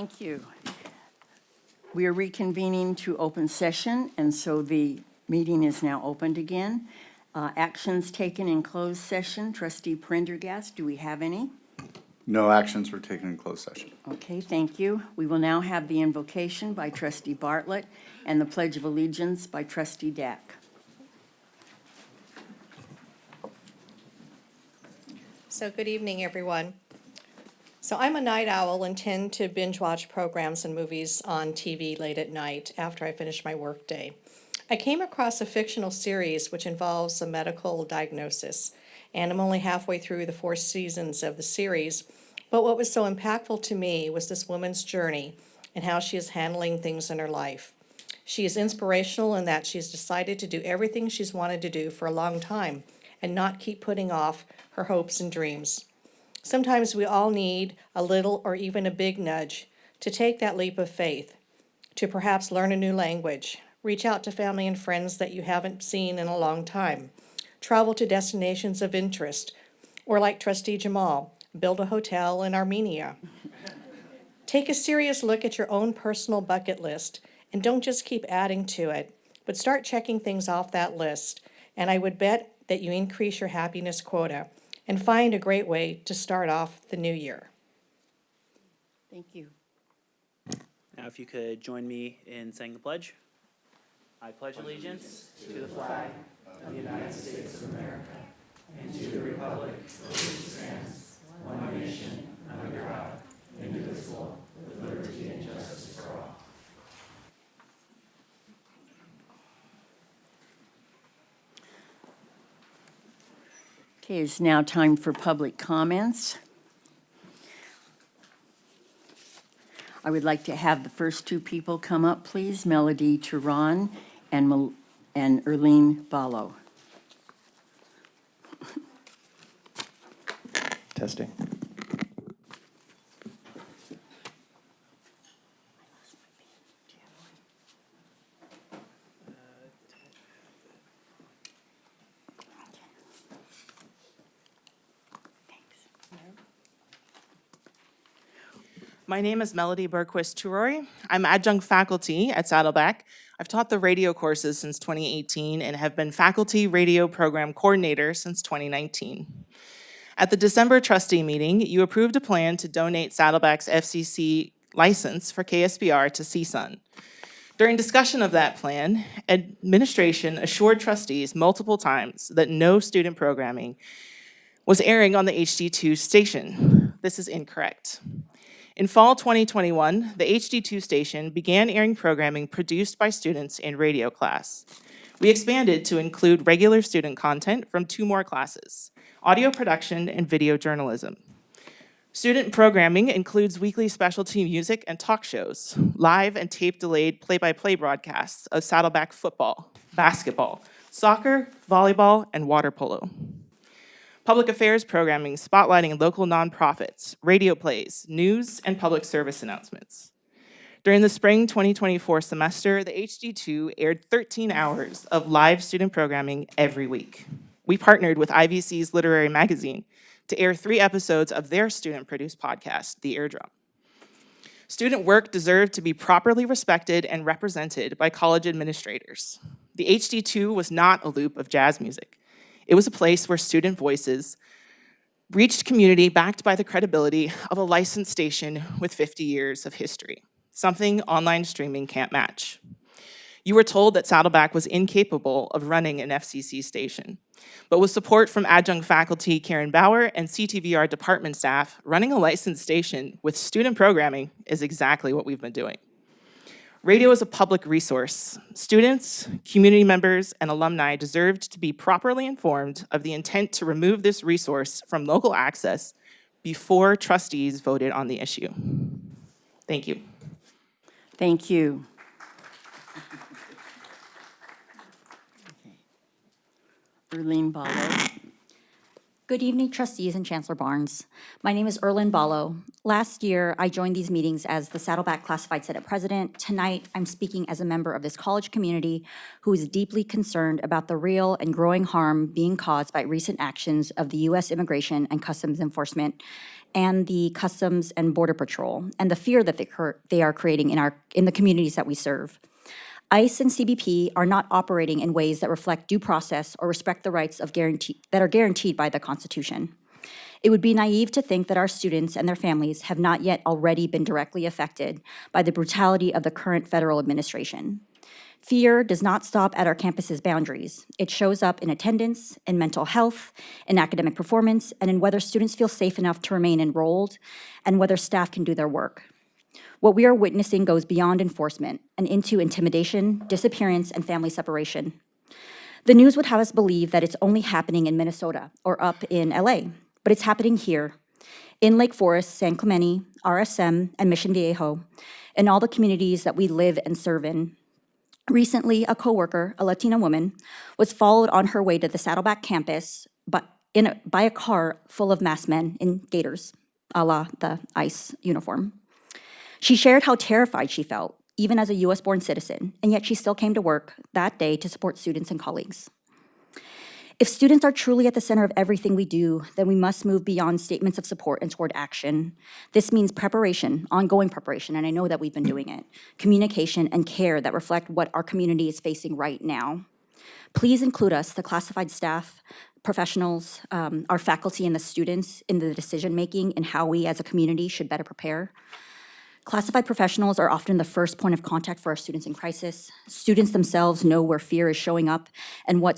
Thank you. We are reconvening to open session, and so the meeting is now opened again. Actions taken in closed session. Trustee Prendergast, do we have any? No actions were taken in closed session. Okay, thank you. We will now have the invocation by Trustee Bartlett and the Pledge of Allegiance by Trustee Dack. So good evening, everyone. So I'm a night owl and tend to binge watch programs and movies on TV late at night after I finish my workday. I came across a fictional series which involves a medical diagnosis, and I'm only halfway through the 4 seasons of the series. But what was so impactful to me was this woman's journey and how she is handling things in her life. She is inspirational in that she's decided to do everything she's wanted to do for a long time and not keep putting off her hopes and dreams. Sometimes we all need a little or even a big nudge to take that leap of faith, to perhaps learn a new language, reach out to family and friends that you haven't seen in a long time, travel to destinations of interest, or like Trustee Jamal, build a hotel in Armenia. Take a serious look at your own personal bucket list and don't just keep adding to it, but start checking things off that list. And I would bet that you increase your happiness quota and find a great way to start off the new year. Thank you. Now, if you could join me in saying the pledge. I pledge allegiance to the flag of the United States of America and to the republic for which it stands, one nation, under God, indivisible, with liberty and justice for all. Okay, it's now time for public comments. I would like to have the first 2 people come up, please, Melody Turan and Erlene Ballo. Testing. My name is Melody Berquist-Turori. I'm adjunct faculty at Saddleback. I've taught the radio courses since 2018 and have been faculty radio program coordinator since 2019. At the December trustee meeting, you approved a plan to donate Saddleback's FCC license for KSBR to CSUN. During discussion of that plan, administration assured trustees multiple times that no student programming was airing on the HD2 station. This is incorrect. In fall 2021, the HD2 station began airing programming produced by students in radio class. We expanded to include regular student content from 2 more classes, audio production and video journalism. Student programming includes weekly specialty music and talk shows, live and tape-delayed play-by-play broadcasts of Saddleback football, basketball, soccer, volleyball, and water polo. Public affairs programming spotlighting local nonprofits, radio plays, news, and public service announcements. During the spring 2024 semester, the HD2 aired 13 hours of live student programming every week. We partnered with IVC's Literary Magazine to air 3 episodes of their student-produced podcast, The Eardrum. Student work deserved to be properly respected and represented by college administrators. The HD2 was not a loop of jazz music. It was a place where student voices reached community backed by the credibility of a licensed station with 50 years of history, something online streaming can't match. You were told that Saddleback was incapable of running an FCC station, but with support from adjunct faculty Karen Bauer and CTVR department staff, running a licensed station with student programming is exactly what we've been doing. Radio is a public resource. Students, community members, and alumni deserved to be properly informed of the intent to remove this resource from local access before trustees voted on the issue. Thank you. Thank you. Erlene Ballo. Good evening, trustees and Chancellor Barnes. My name is Erlyn Ballo. Last year, I joined these meetings as the Saddleback Classified Senate President. Tonight, I'm speaking as a member of this college community who is deeply concerned about the real and growing harm being caused by recent actions of the U.S. Immigration and Customs Enforcement and the Customs and Border Patrol, and the fear that they are creating in the communities that we serve. ICE and CBP are not operating in ways that reflect due process or respect the rights that are guaranteed by the Constitution. It would be naive to think that our students and their families have not yet already been directly affected by the brutality of the current federal administration. Fear does not stop at our campus's boundaries. It shows up in attendance, in mental health, in academic performance, and in whether students feel safe enough to remain enrolled and whether staff can do their work. What we are witnessing goes beyond enforcement and into intimidation, disappearance, and family separation. The news would have us believe that it's only happening in Minnesota or up in LA, but it's happening here, in Lake Forest, San Clemente, RSM, and Mission Viejo, and all the communities that we live and serve in. Recently, a coworker, a Latina woman, was followed on her way to the Saddleback campus by a car full of masked men in gaiters, a la the ICE uniform. She shared how terrified she felt, even as a US-born citizen, and yet she still came to work that day to support students and colleagues. If students are truly at the center of everything we do, then we must move beyond statements of support and toward action. This means preparation, ongoing preparation, and I know that we've been doing it, communication and care that reflect what our community is facing right now. Please include us, the classified staff, professionals, our faculty, and the students in the decision-making and how we as a community should better prepare. Classified professionals are often the first point of contact for our students in crisis. Students themselves know where fear is showing up and what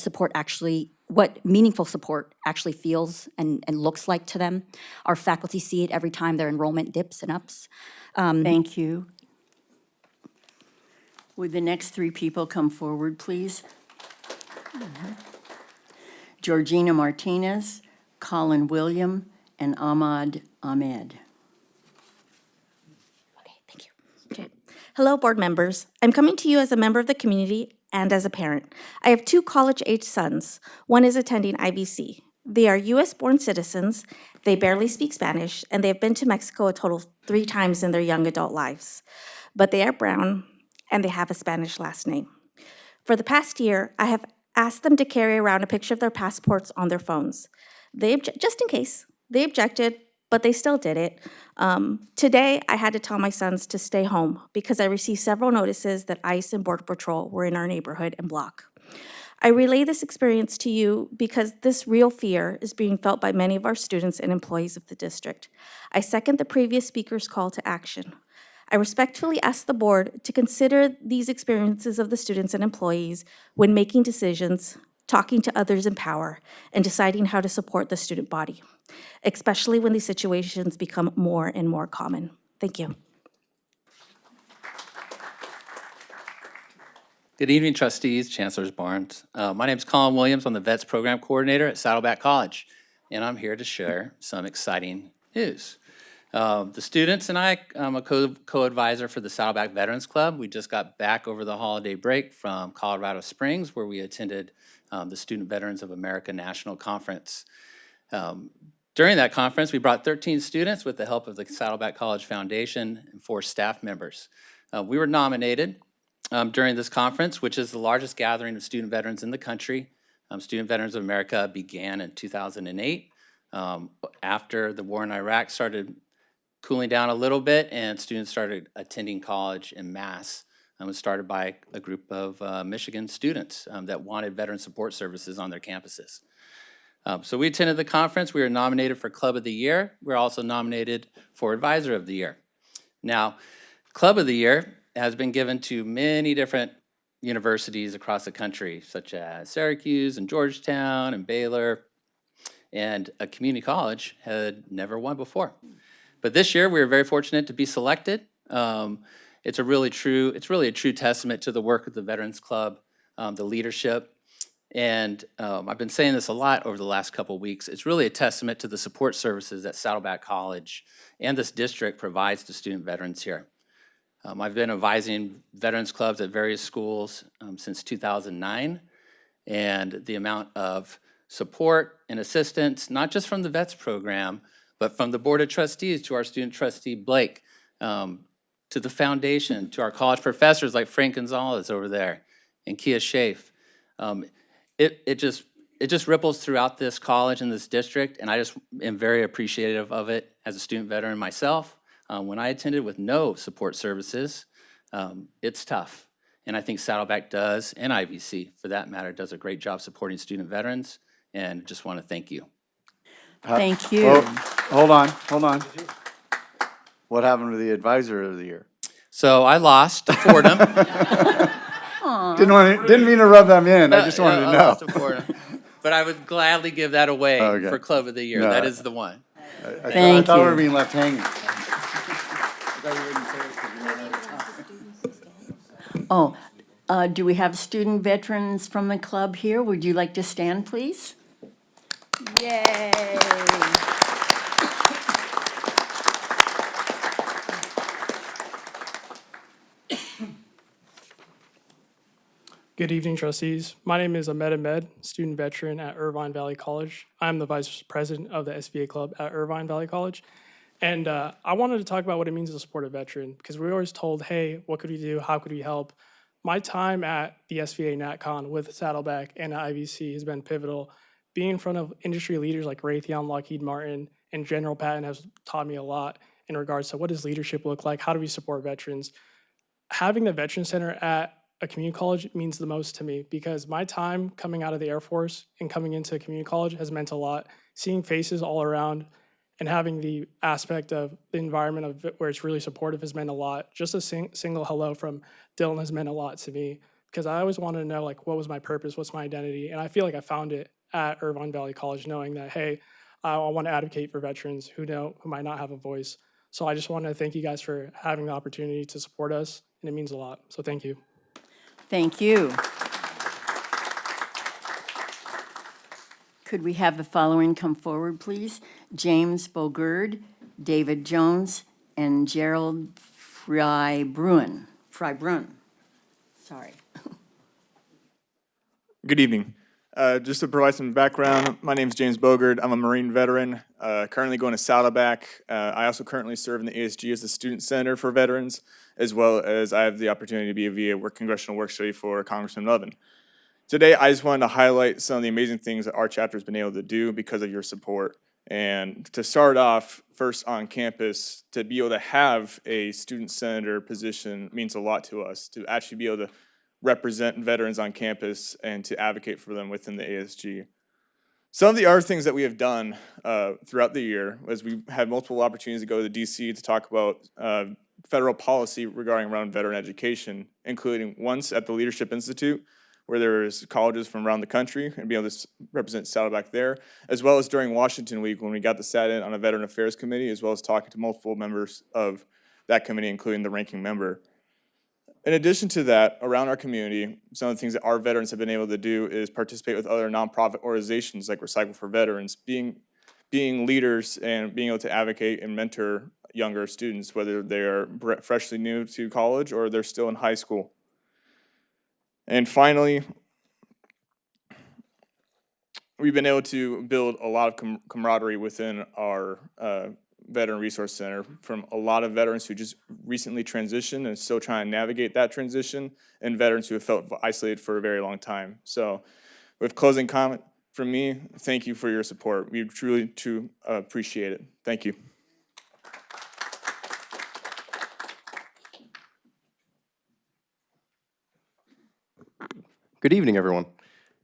meaningful support actually feels and looks like to them. Our faculty see it every time their enrollment dips and ups. Thank you. Would the next three people come forward, please? Georgina Martinez, Colin William, and Ahmad Ahmed. Thank you. Okay. Hello, board members. I'm coming to you as a member of the community and as a parent. I have two college-age sons. One is attending IBC. They are U.S.-born citizens, they barely speak Spanish, and they have been to Mexico a total of 3 times in their young adult lives. But they are brown, and they have a Spanish last name. For the past year, I have asked them to carry around a picture of their passports on their phones. Just in case. They objected, but they still did it. Today, I had to tell my sons to stay home because I received several notices that ICE and Border Patrol were in our neighborhood and block. I relay this experience to you because this real fear is being felt by many of our students and employees of the district. I second the previous speaker's call to action. I respectfully ask the board to consider these experiences of the students and employees when making decisions, talking to others in power, and deciding how to support the student body, especially when these situations become more and more common. Thank you. Good evening, trustees, Chancellors Barnes. My name is Colin Williams. I'm the Vets Program Coordinator at Saddleback College, and I'm here to share some exciting news. The students and I'm a co-advisor for the Saddleback Veterans Club. We just got back over the holiday break from Colorado Springs, where we attended the Student Veterans of America National Conference. During that conference, we brought 13 students with the help of the Saddleback College Foundation and 4 staff members. We were nominated during this conference, which is the largest gathering of student veterans in the country. Student Veterans of America began in 2008 after the war in Iraq started cooling down a little bit and students started attending college en masse. It was started by a group of Michigan students that wanted veteran support services on their campuses. So we attended the conference. We were nominated for Club of the Year. We were also nominated for Advisor of the Year. Now, Club of the Year has been given to many different universities across the country, such as Syracuse and Georgetown and Baylor, and a community college had never won before. But this year, we were very fortunate to be selected. It's really a true testament to the work of the Veterans Club, the leadership. And I've been saying this a lot over the last couple of weeks. It's really a testament to the support services that Saddleback College and this district provides to student veterans here. I've been advising veterans clubs at various schools since 2009, and the amount of support and assistance, not just from the VETS program, but from the Board of Trustees to our student trustee Blake, to the foundation, to our college professors like Frank Gonzalez over there and Kia Schaaf. It just ripples throughout this college and this district, and I just am very appreciative of it as a student veteran myself. When I attended with no support services, it's tough. And I think Saddleback does, and IVC for that matter, does a great job supporting student veterans, and just want to thank you. Thank you. Well, hold on. What happened to the advisor of the year? So I lost to Fordham. Didn't mean to rub them in, I just wanted to I know. lost to Fordham. But I would gladly give that away Okay. for Club of the Year. No, That is the one. I Thank thought we you. were being left hanging. Oh, do we have student veterans from the club here? Would you like to stand, please? Yay! Good evening, trustees. My name is Ahmed, student veteran at Irvine Valley College. I'm the vice president of the SVA club at Irvine Valley College. And I wanted to talk about what it means to support a veteran, because we're always told, hey, what could we do? How could we help? My time at the SVA NatCon with Saddleback and at IVC has been pivotal. Being in front of industry leaders like Raytheon, Lockheed Martin, and General Patton has taught me a lot in regards to what does leadership look like? How do we support veterans? Having the Veteran Center at a community college means the most to me, because my time coming out of the Air Force and coming into community college has meant a lot. Seeing faces all around and having the aspect of the environment of it where it's really supportive has meant a lot. Just a single hello from Dylan has meant a lot to me, because I always wanted to know, like, what was my purpose, what's my identity, and I feel like I found it at Irvine Valley College, knowing that, hey, I want to advocate for veterans who might not have a voice. So I just want to thank you guys for having the opportunity to support us, and it means a lot. So thank you. Thank you. Could we have the following come forward, please? James Bogerd, David Jones, and Gerald Frybrunn. Sorry. Good evening. Just to provide some background, my name is James Bogard. I'm a Marine veteran, currently going to Saddleback. I also currently serve in the ASG as the Student Senator for Veterans, as well as I have the opportunity to be via congressional work study for Congressman Levin. Today, I just wanted to highlight some of the amazing things that our chapter has been able to do because of your support. And to start off, first on campus, to be able to have a Student Senator position means a lot to us, to actually be able to represent veterans on campus and to advocate for them within the ASG. Some of the other things that we have done throughout the year was we had multiple opportunities to go to DC to talk about federal policy regarding around veteran education, including once at the Leadership Institute, where there's colleges from around the country and be able to represent Saddleback there, as well as during Washington Week when we got to sat in on a Veteran Affairs Committee, as well as talking to multiple members of that committee, including the ranking member. In addition to that, around our community, some of the things that our veterans have been able to do is participate with other nonprofit organizations like Recycle for Veterans, being leaders and being able to advocate and mentor younger students, whether they're freshly new to college or they're still in high school. And finally, we've been able to build a lot of camaraderie within our Veteran Resource Center from a lot of veterans who just recently transitioned and still trying to navigate that transition, and veterans who have felt isolated for a very long time. So with closing comment from me, thank you for your support. We truly appreciate it. Thank you. Good evening, everyone.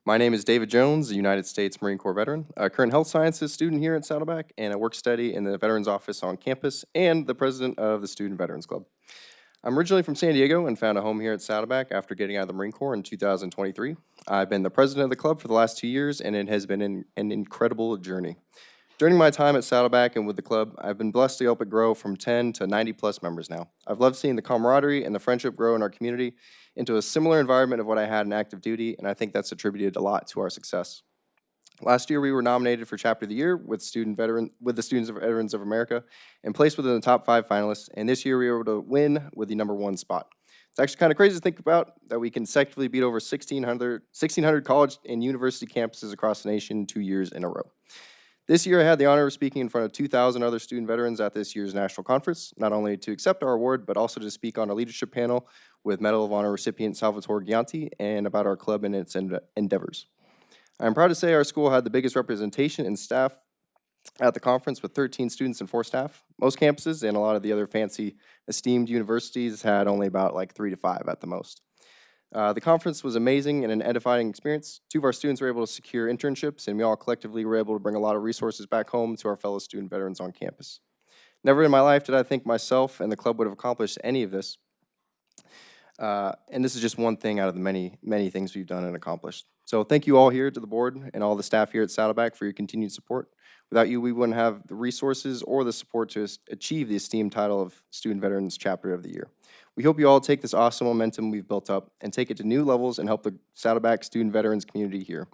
My name is David Jones, a United States Marine Corps veteran, a current health sciences student here at Saddleback, and a work study in the Veterans Office on campus, and the president of the Student Veterans Club. I'm originally from San Diego and found a home here at Saddleback after getting out of the Marine Corps in 2023. I've been the president of the club for the last 2 years, and it has been an incredible journey. During my time at Saddleback and with the club, I've been blessed to help it grow from 10 to 90 plus members now. I've loved seeing the camaraderie and the friendship grow in our community into a similar environment of what I had in active duty, and I think that's attributed a lot to our success. Last year, we were nominated for Chapter of the Year with the Students of Veterans of America and placed within the top 5 finalists, and this year we were able to win with the #1 spot. It's actually kind of crazy to think about that we consecutively beat over 1,600 college and university campuses across the nation 2 years in a row. This year, I had the honor of speaking in front of 2,000 other student veterans at this year's national conference, not only to accept our award, but also to speak on a leadership panel with Medal of Honor recipient Salvatore Gianti and about our club and its endeavors. I'm proud to say our school had the biggest representation in staff at the conference with 13 students and 4 staff. Most campuses and a lot of the other fancy esteemed universities had only about like 3 to 5 at the most. The conference was amazing and an edifying experience. 2 of our students were able to secure internships, and we all collectively were able to bring a lot of resources back home to our fellow student veterans on campus. Never in my life did I think myself and the club would have accomplished any of this. And this is just one thing out of the many, many things we've done and accomplished. So thank you all here to the board and all the staff here at Saddleback for your continued support. Without you, we wouldn't have the resources or the support to achieve the esteemed title of Student Veterans Chapter of the Year. We hope you all take this awesome momentum we've built up and take it to new levels and help the Saddleback student veterans community here.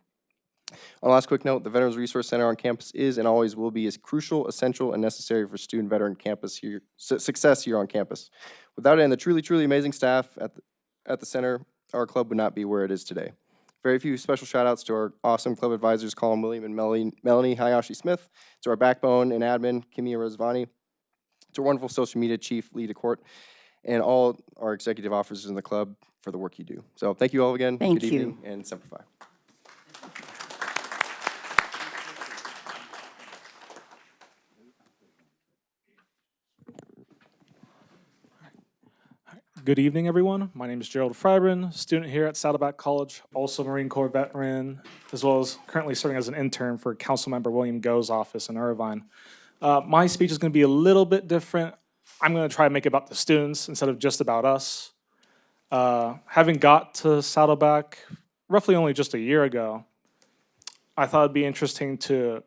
On a last quick note, the Veterans Resource Center on campus is and always will be as crucial, essential, and necessary for student veteran campus here, success here on campus. Without it and the truly, truly amazing staff at the center, our club would not be where it is today. Very few special shout outs to our awesome club advisors, Colin William and Melanie Hayashi Smith, to our backbone and admin, Kimia Razvani, to our wonderful social media chief, Lee DeCourt, and all our executive officers in the club for the work you do. So thank you all again. Thank Good you. evening, and Semper Fi. Good evening, everyone. My name is Gerald Frybren, student here at Saddleback College, also Marine Corps veteran, as well as currently serving as an intern for Councilmember William Go's office in Irvine. My speech is going to be a little bit different. I'm going to try to make it about the students instead of just about us. Having got to Saddleback roughly only just a year ago, I thought it'd be interesting to,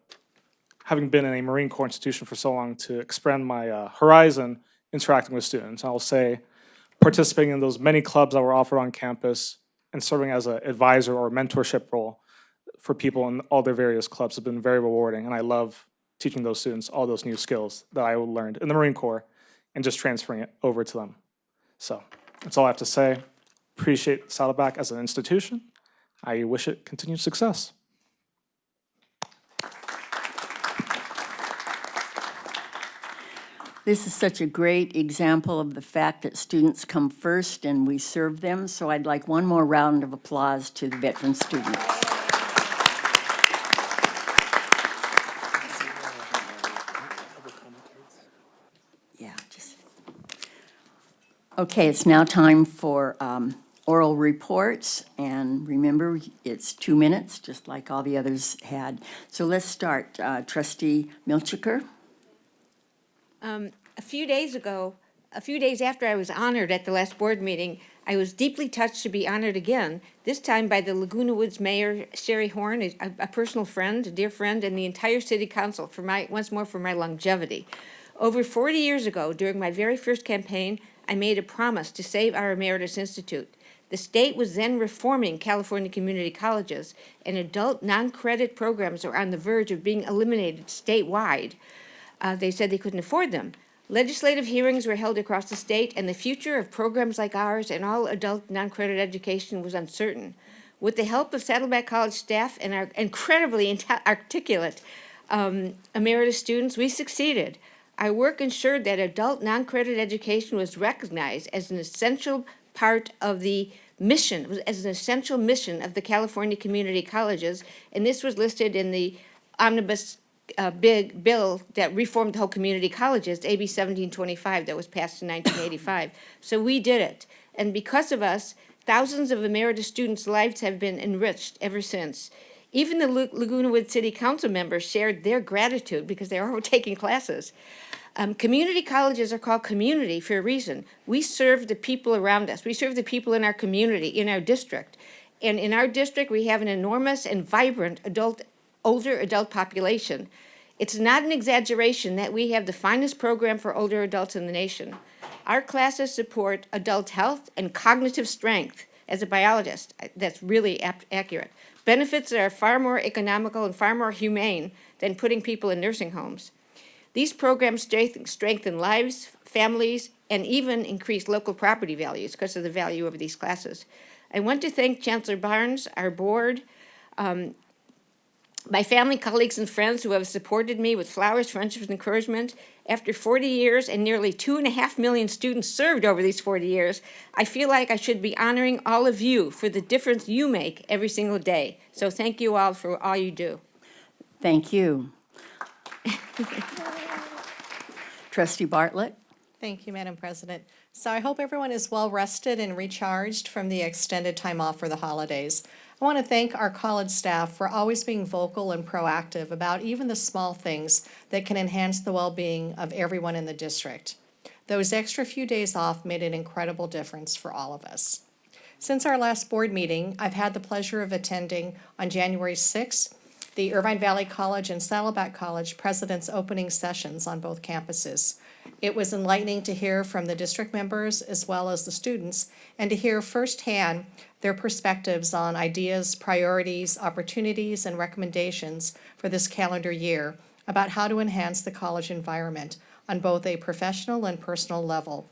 having been in a Marine Corps institution for so long, to expand my horizon interacting with students. I'll say participating in those many clubs that were offered on campus and serving as an advisor or mentorship role for people in all their various clubs have been very rewarding, and I love teaching those students all those new skills that I learned in the Marine Corps and just transferring it over to them. So that's all I have to say. Appreciate Saddleback as an institution. I wish it continued success. This is such a great example of the fact that students come first and we serve them, so I'd like one more round of applause to the veteran students. Yeah, okay, it's now time for oral reports, and remember, it's 2 minutes, just like all the others had. So let's start. Trustee Milchiker. A few days after I was honored at the last board meeting, I was deeply touched to be honored again, this time by the Laguna Woods Mayor, Sherry Horn, a personal friend, a dear friend, and the entire city council once more for my longevity. Over 40 years ago, during my very first campaign, I made a promise to save our Emeritus Institute. The state was then reforming California community colleges, and adult non-credit programs are on the verge of being eliminated statewide. They said they couldn't afford them. Legislative hearings were held across the state, and the future of programs like ours and all adult non-credit education was uncertain. With the help of Saddleback College staff and our incredibly articulate emeritus students, we succeeded. Our work ensured that adult non-credit education was recognized as an essential part of the mission, as an essential mission of the California community colleges, and this was listed in the omnibus big bill that reformed the whole community colleges, AB 1725, that was passed in 1985. So we did it. And because of us, thousands of emeritus students' lives have been enriched ever since. Even the Laguna Woods City Council members shared their gratitude because they were all taking classes. Community colleges are called community for a reason. We serve the people around us. We serve the people in our community, in our district. And in our district, we have an enormous and vibrant older adult population. It's not an exaggeration that we have the finest program for older adults in the nation. Our classes support adult health and cognitive strength. As a biologist, that's really accurate. Benefits that are far more economical and far more humane than putting people in nursing homes. These programs strengthen lives, families, and even increase local property values because of the value of these classes. I want to thank Chancellor Barnes, our board, my family, colleagues, and friends who have supported me with flowers, friendships, and encouragement. After 40 years and nearly 2.5 million students served over these 40 years, I feel like I should be honoring all of you for the difference you make every single day. So thank you all for all you do. Thank you. Trustee Bartlett? Thank you, Madam President. So I hope everyone is well rested and recharged from the extended time off for the holidays. I want to thank our college staff for always being vocal and proactive about even the small things that can enhance the well-being of everyone in the district. Those extra few days off made an incredible difference for all of us. Since our last board meeting, I've had the pleasure of attending on January 6th the Irvine Valley College and Saddleback College President's opening sessions on both campuses. It was enlightening to hear from the district members as well as the students and to hear firsthand their perspectives on ideas, priorities, opportunities, and recommendations for this calendar year about how to enhance the college environment on both a professional and personal level.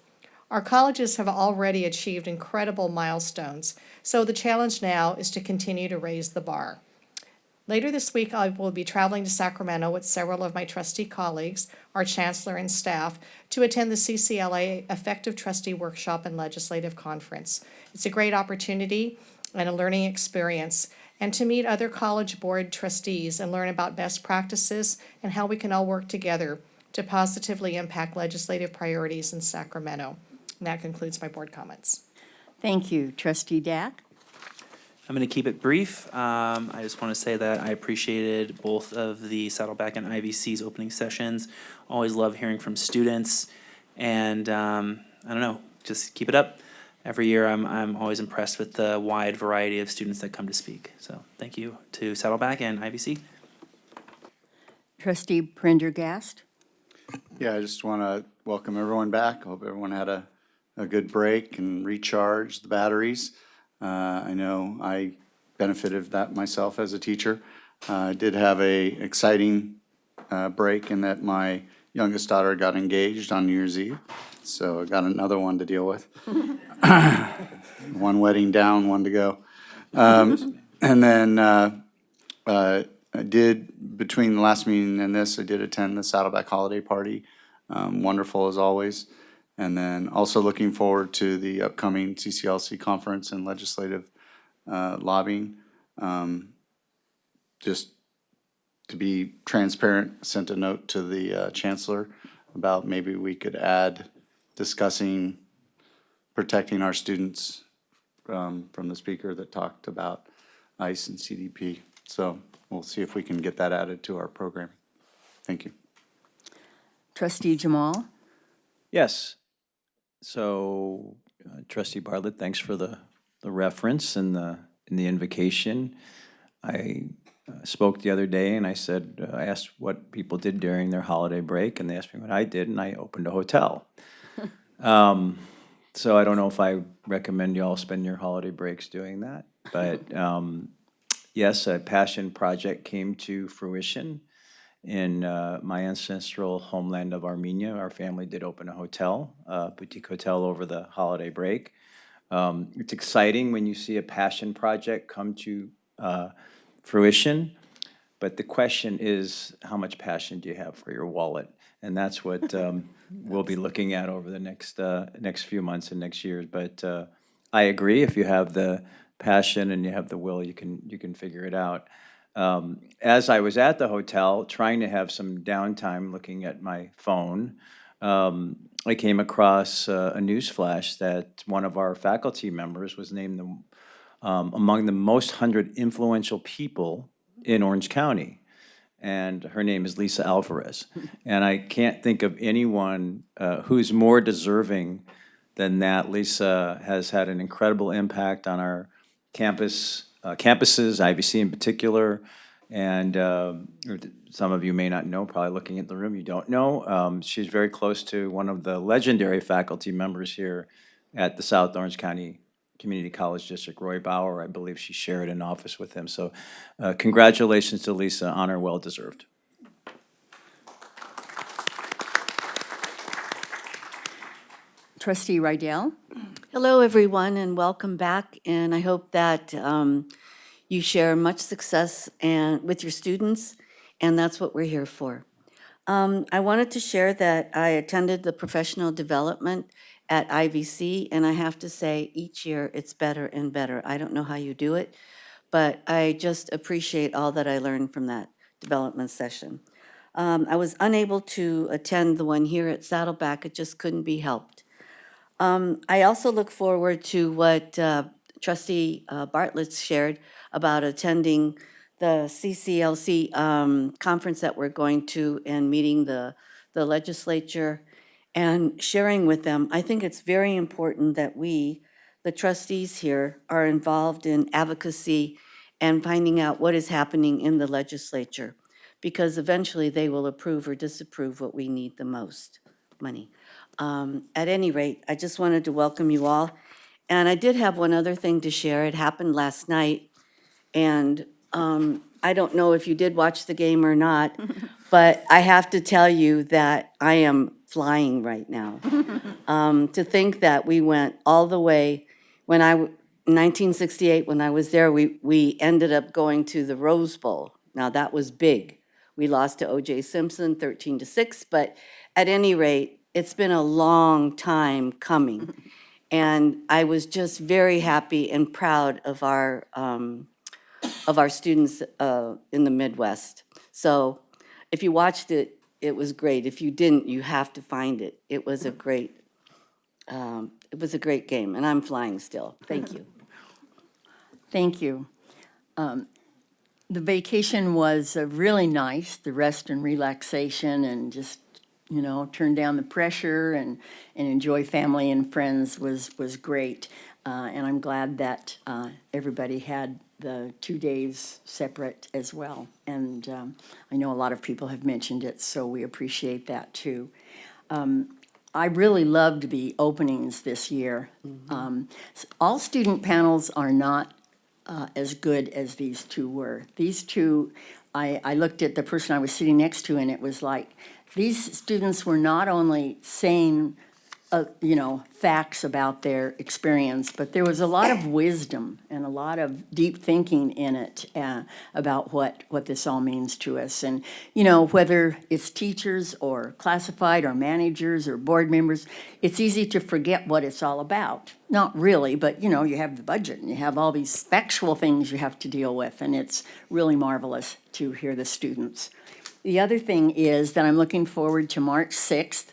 Our colleges have already achieved incredible milestones, so the challenge now is to continue to raise the bar. Later this week, I will be traveling to Sacramento with several of my trustee colleagues, our chancellor and staff, to attend the CCLA Effective Trustee Workshop and Legislative Conference. It's a great opportunity and a learning experience, and to meet other college board trustees and learn about best practices and how we can all work together to positively impact legislative priorities in Sacramento. And that concludes my board comments. Thank you. Trustee Dack? I'm going to keep it brief. I just want to say that I appreciated both of the Saddleback and IVC's opening sessions. Always love hearing from students, and I don't know, just keep it up. Every year, I'm always impressed with the wide variety of students that come to speak. So thank you to Saddleback and IVC. Trustee Prendergast? Yeah, I just want to welcome everyone back. Hope everyone had a good break and recharged the batteries. I know I benefited of that myself as a teacher. I did have a exciting break in that my youngest daughter got engaged on New Year's Eve, so I got another one to deal with. One wedding down, one to go. And then I did, between the last meeting and this, I did attend the Saddleback Holiday Party. Wonderful as always. And then also looking forward to the upcoming CCLC conference and legislative lobbying. Just to be transparent, sent a note to the chancellor about maybe we could add discussing protecting our students from the speaker that talked about ICE and CDP. So we'll see if we can get that added to our program. Thank you. Trustee Jamal? Yes. So, Trustee Bartlett, thanks for the reference and the invocation. I spoke the other day and I said, I asked what people did during their holiday break, and they asked me what I did, and I opened a hotel. So I don't know if I recommend you all spend your holiday breaks doing that, but yes, a passion project came to fruition. In my ancestral homeland of Armenia, our family did open a hotel, a boutique hotel over the holiday break. It's exciting when you see a passion project come to fruition, but the question is, how much passion do you have for your wallet? And that's what we'll be looking at over the next few months and next years. But I agree, if you have the passion and you have the will, you can figure it out. As I was at the hotel, trying to have some downtime looking at my phone, I came across a news flash that one of our faculty members was named among the most 100 influential people in Orange County. And her name is Lisa Alvarez. And I can't think of anyone who's more deserving than that. Lisa has had an incredible impact on our campuses, IVC in particular, and some of you may not know, probably looking at the room, you don't know. She's very close to one of the legendary faculty members here at the South Orange County Community College District, Roy Bauer. I believe she shared an office with him. So congratulations to Lisa, honor well deserved. Trustee Rydell? Hello, everyone, and welcome back. And I hope that you share much success with your students, and that's what we're here for. I wanted to share that I attended the professional development at IVC, and I have to say, each year it's better and better. I don't know how you do it, but I just appreciate all that I learned from that development session. I was unable to attend the one here at Saddleback. It just couldn't be helped. I also look forward to what Trustee Bartlett shared about attending the CCLC conference that we're going to and meeting the legislature and sharing with them. I think it's very important that we, the trustees here, are involved in advocacy and finding out what is happening in the legislature, because eventually they will approve or disapprove what we need the most, money. At any rate, I just wanted to welcome you all. And I did have one other thing to share. It happened last night. And I don't know if you did watch the game or not, but I have to tell you that I am flying right now. To think that we went all the way, in 1968, when I was there, we ended up going to the Rose Bowl. Now, that was big. We lost to O.J. Simpson 13-6, but at any rate, it's been a long time coming. And I was just very happy and proud of our students in the Midwest. So if you watched it, it was great. If you didn't, you have to find it. It was a great game, and I'm flying still. Thank you. Thank you. The vacation was really nice, the rest and relaxation and just, turn down the pressure and enjoy family and friends was great. And I'm glad that everybody had the 2 days separate as well. And I know a lot of people have mentioned it, so we appreciate that too. I really loved the openings this year. All student panels are not as good as these two were. These two, I looked at the person I was sitting next to, and it was like, these students were not only saying, facts about their experience, but there was a lot of wisdom and a lot of deep thinking in it about what this all means to us. And, whether it's teachers or classified or managers or board members, it's easy to forget what it's all about. Not really, but, you have the budget and you have all these factual things you have to deal with, and it's really marvelous to hear the students. The other thing is that I'm looking forward to March 6th.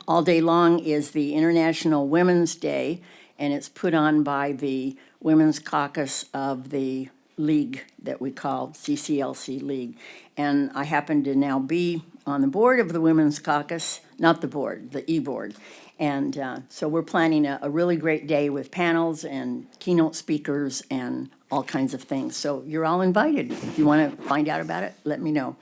All day long is the International Women's Day, and it's put on by the Women's Caucus of the League that we call CCLC League. And I happen to now be on the board of the Women's Caucus, not the board, the e-board. And so we're planning a really great day with panels and keynote speakers and all kinds of things. So you're all invited. If you want to find out about it, let me know.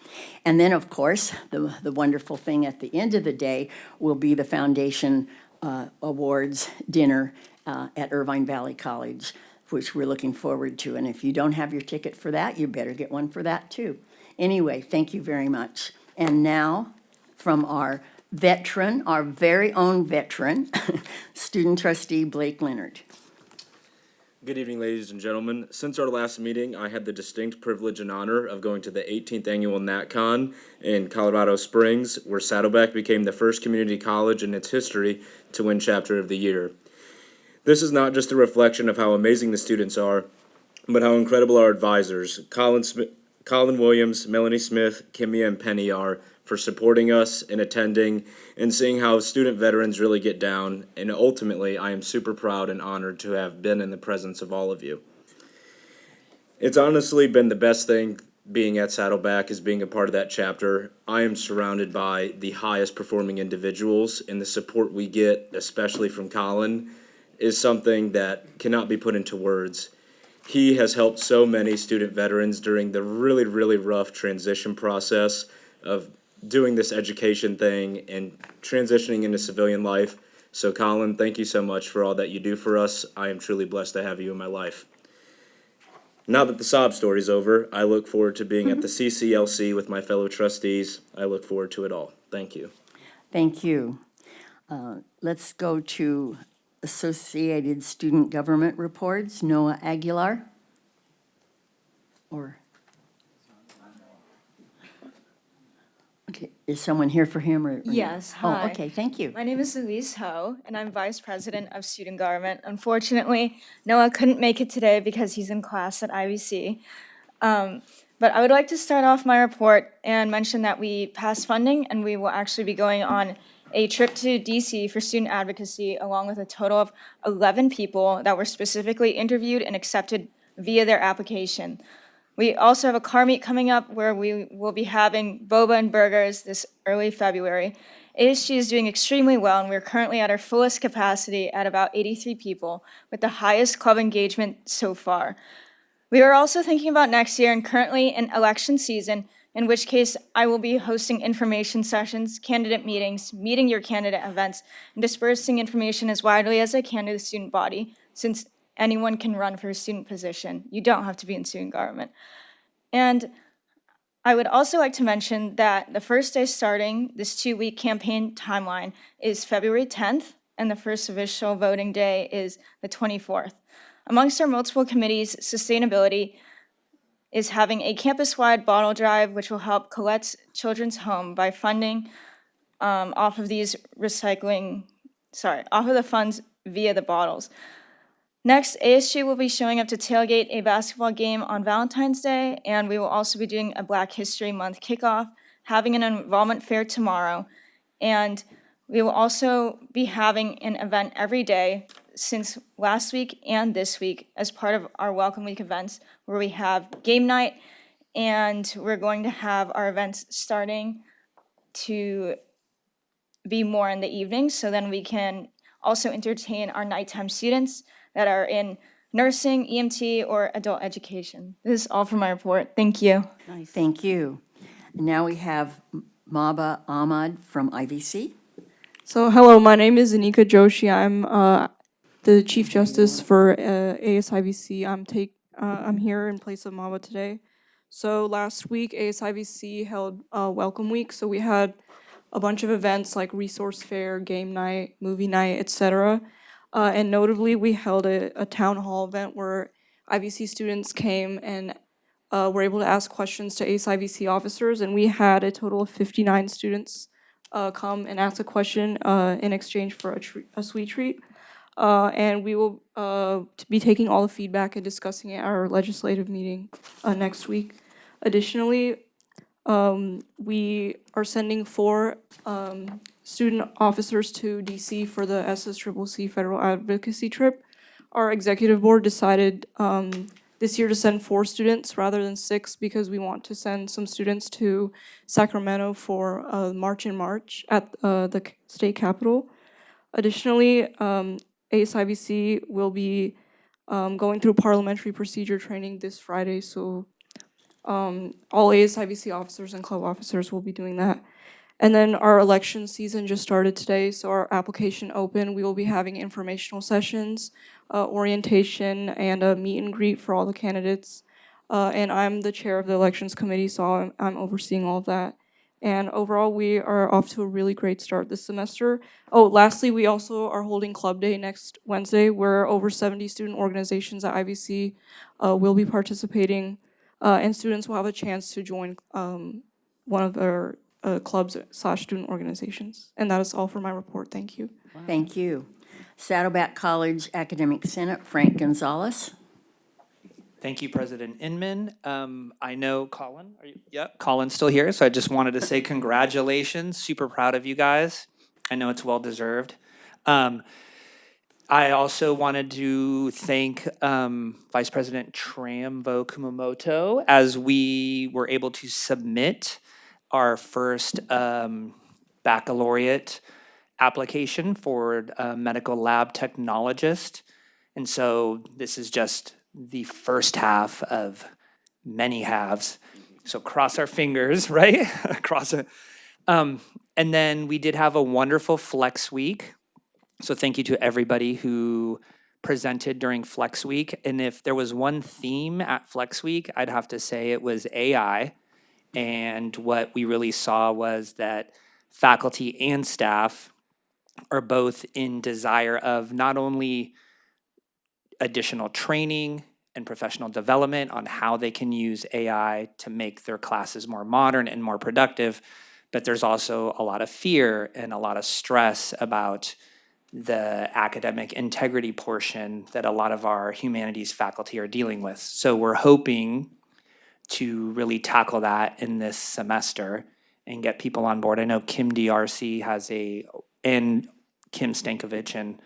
And then, of course, the wonderful thing at the end of the day will be the Foundation Awards dinner at Irvine Valley College, which we're looking forward to. And if you don't have your ticket for that, you better get one for that too. Anyway, thank you very much. And now, from our very own veteran, student trustee Blake Leonard. Good evening, ladies and gentlemen. Since our last meeting, I had the distinct privilege and honor of going to the 18th annual NatCon in Colorado Springs, where Saddleback became the first community college in its history to win Chapter of the Year. This is not just a reflection of how amazing the students are, but how incredible our advisors, Colin Williams, Melanie Smith, Kimmy, and Penny are for supporting us and attending and seeing how student veterans really get down. And ultimately, I am super proud and honored to have been in the presence of all of you. It's honestly been the best thing being at Saddleback is being a part of that chapter. I am surrounded by the highest performing individuals, and the support we get, especially from Colin, is something that cannot be put into words. He has helped so many student veterans during the really, really rough transition process of doing this education thing and transitioning into civilian life. So Colin, thank you so much for all that you do for us. I am truly blessed to have you in my life. Now that the sob story's over, I look forward to being at the CCLC with my fellow trustees. I look forward to it all. Thank you. Thank you. Let's go to Associated Student Government Reports. Noah Aguilar? Or? Okay, is someone here for him or? no? Yes, Oh, hi. okay, thank you. My name is Elise Ho, and I'm Vice President of Student Government. Unfortunately, Noah couldn't make it today because he's in class at IVC. But I would like to start off my report and mention that we passed funding, and we will actually be going on a trip to DC for student advocacy, along with a total of 11 people that were specifically interviewed and accepted via their application. We also have a car meet coming up where we will be having boba and burgers this early February. ASG is doing extremely well, and we're currently at our fullest capacity at about 83 people, with the highest club engagement so far. We are also thinking about next year and currently in election season, in which case I will be hosting information sessions, candidate meetings, meeting your candidate events, and dispersing information as widely as I can to the student body, since anyone can run for a student position. You don't have to be in student government. And I would also like to mention that the first day starting this 2-week campaign timeline is February 10th, and the first official voting day is the 24th. Amongst our multiple committees, sustainability is having a campus-wide bottle drive, which will help Colette's Children's Home by funding off of the funds via the bottles. Next, ASG will be showing up to tailgate a basketball game on Valentine's Day, and we will also be doing a Black History Month kickoff, having an involvement fair tomorrow, and we will also be having an event every day since last week and this week as part of our Welcome Week events, where we have game night, and we're going to have our events starting to be more in the evening, so then we can also entertain our nighttime students that are in nursing, EMT, or adult education. This is all for my report. Thank you. Thank you. Now we have Maba Ahmad from IVC. So, hello, my name is Anika Joshi. I'm the Chief Justice for ASIVC. I'm here in place of Maba today. So last week, ASIVC held Welcome Week. So we had a bunch of events like resource fair, game night, movie night, etc. And notably, we held a town hall event where IVC students came and were able to ask questions to ASIVC officers. And we had a total of 59 students come and ask a question in exchange for a sweet treat. And we will be taking all the feedback and discussing it at our legislative meeting next week. Additionally, we are sending 4 student officers to DC for the SSCCC Federal Advocacy trip. Our executive board decided this year to send 4 students rather than 6 because we want to send some students to Sacramento for March in March at the state capitol. Additionally, ASIVC will be going through parliamentary procedure training this Friday, so all ASIVC officers and club officers will be doing that. And then our election season just started today, so our application open. We will be having informational sessions, orientation, and a meet and greet for all the candidates. And I'm the chair of the elections committee, so I'm overseeing all of that. And overall, we are off to a really great start this semester. Oh, lastly, we also are holding Club Day next Wednesday, where over 70 student organizations at IVC will be participating, and students will have a chance to join one of our clubs/student organizations. And that is all for my report. Thank you. Thank you. Saddleback College Academic Senate, Frank Gonzalez. Thank you, President Inman. I know Colin, Colin's still here, so I just wanted to say congratulations. Super proud of you guys. I know it's well-deserved. I also wanted to thank Vice President Tramvo Kumamoto as we were able to submit our first baccalaureate application for a medical lab technologist. And so this is just the first half of many halves. So cross our fingers, right? Cross it. And then we did have a wonderful Flex Week. So thank you to everybody who presented during Flex Week. And if there was one theme at Flex Week, I'd have to say it was AI. And what we really saw was that faculty and staff are both in desire of not only additional training and professional development on how they can use AI to make their classes more modern and more productive, but there's also a lot of fear and a lot of stress about the academic integrity portion that a lot of our humanities faculty are dealing with. So we're hoping to really tackle that in this semester and get people on board. I know Kim DRC and Kim Stankovich and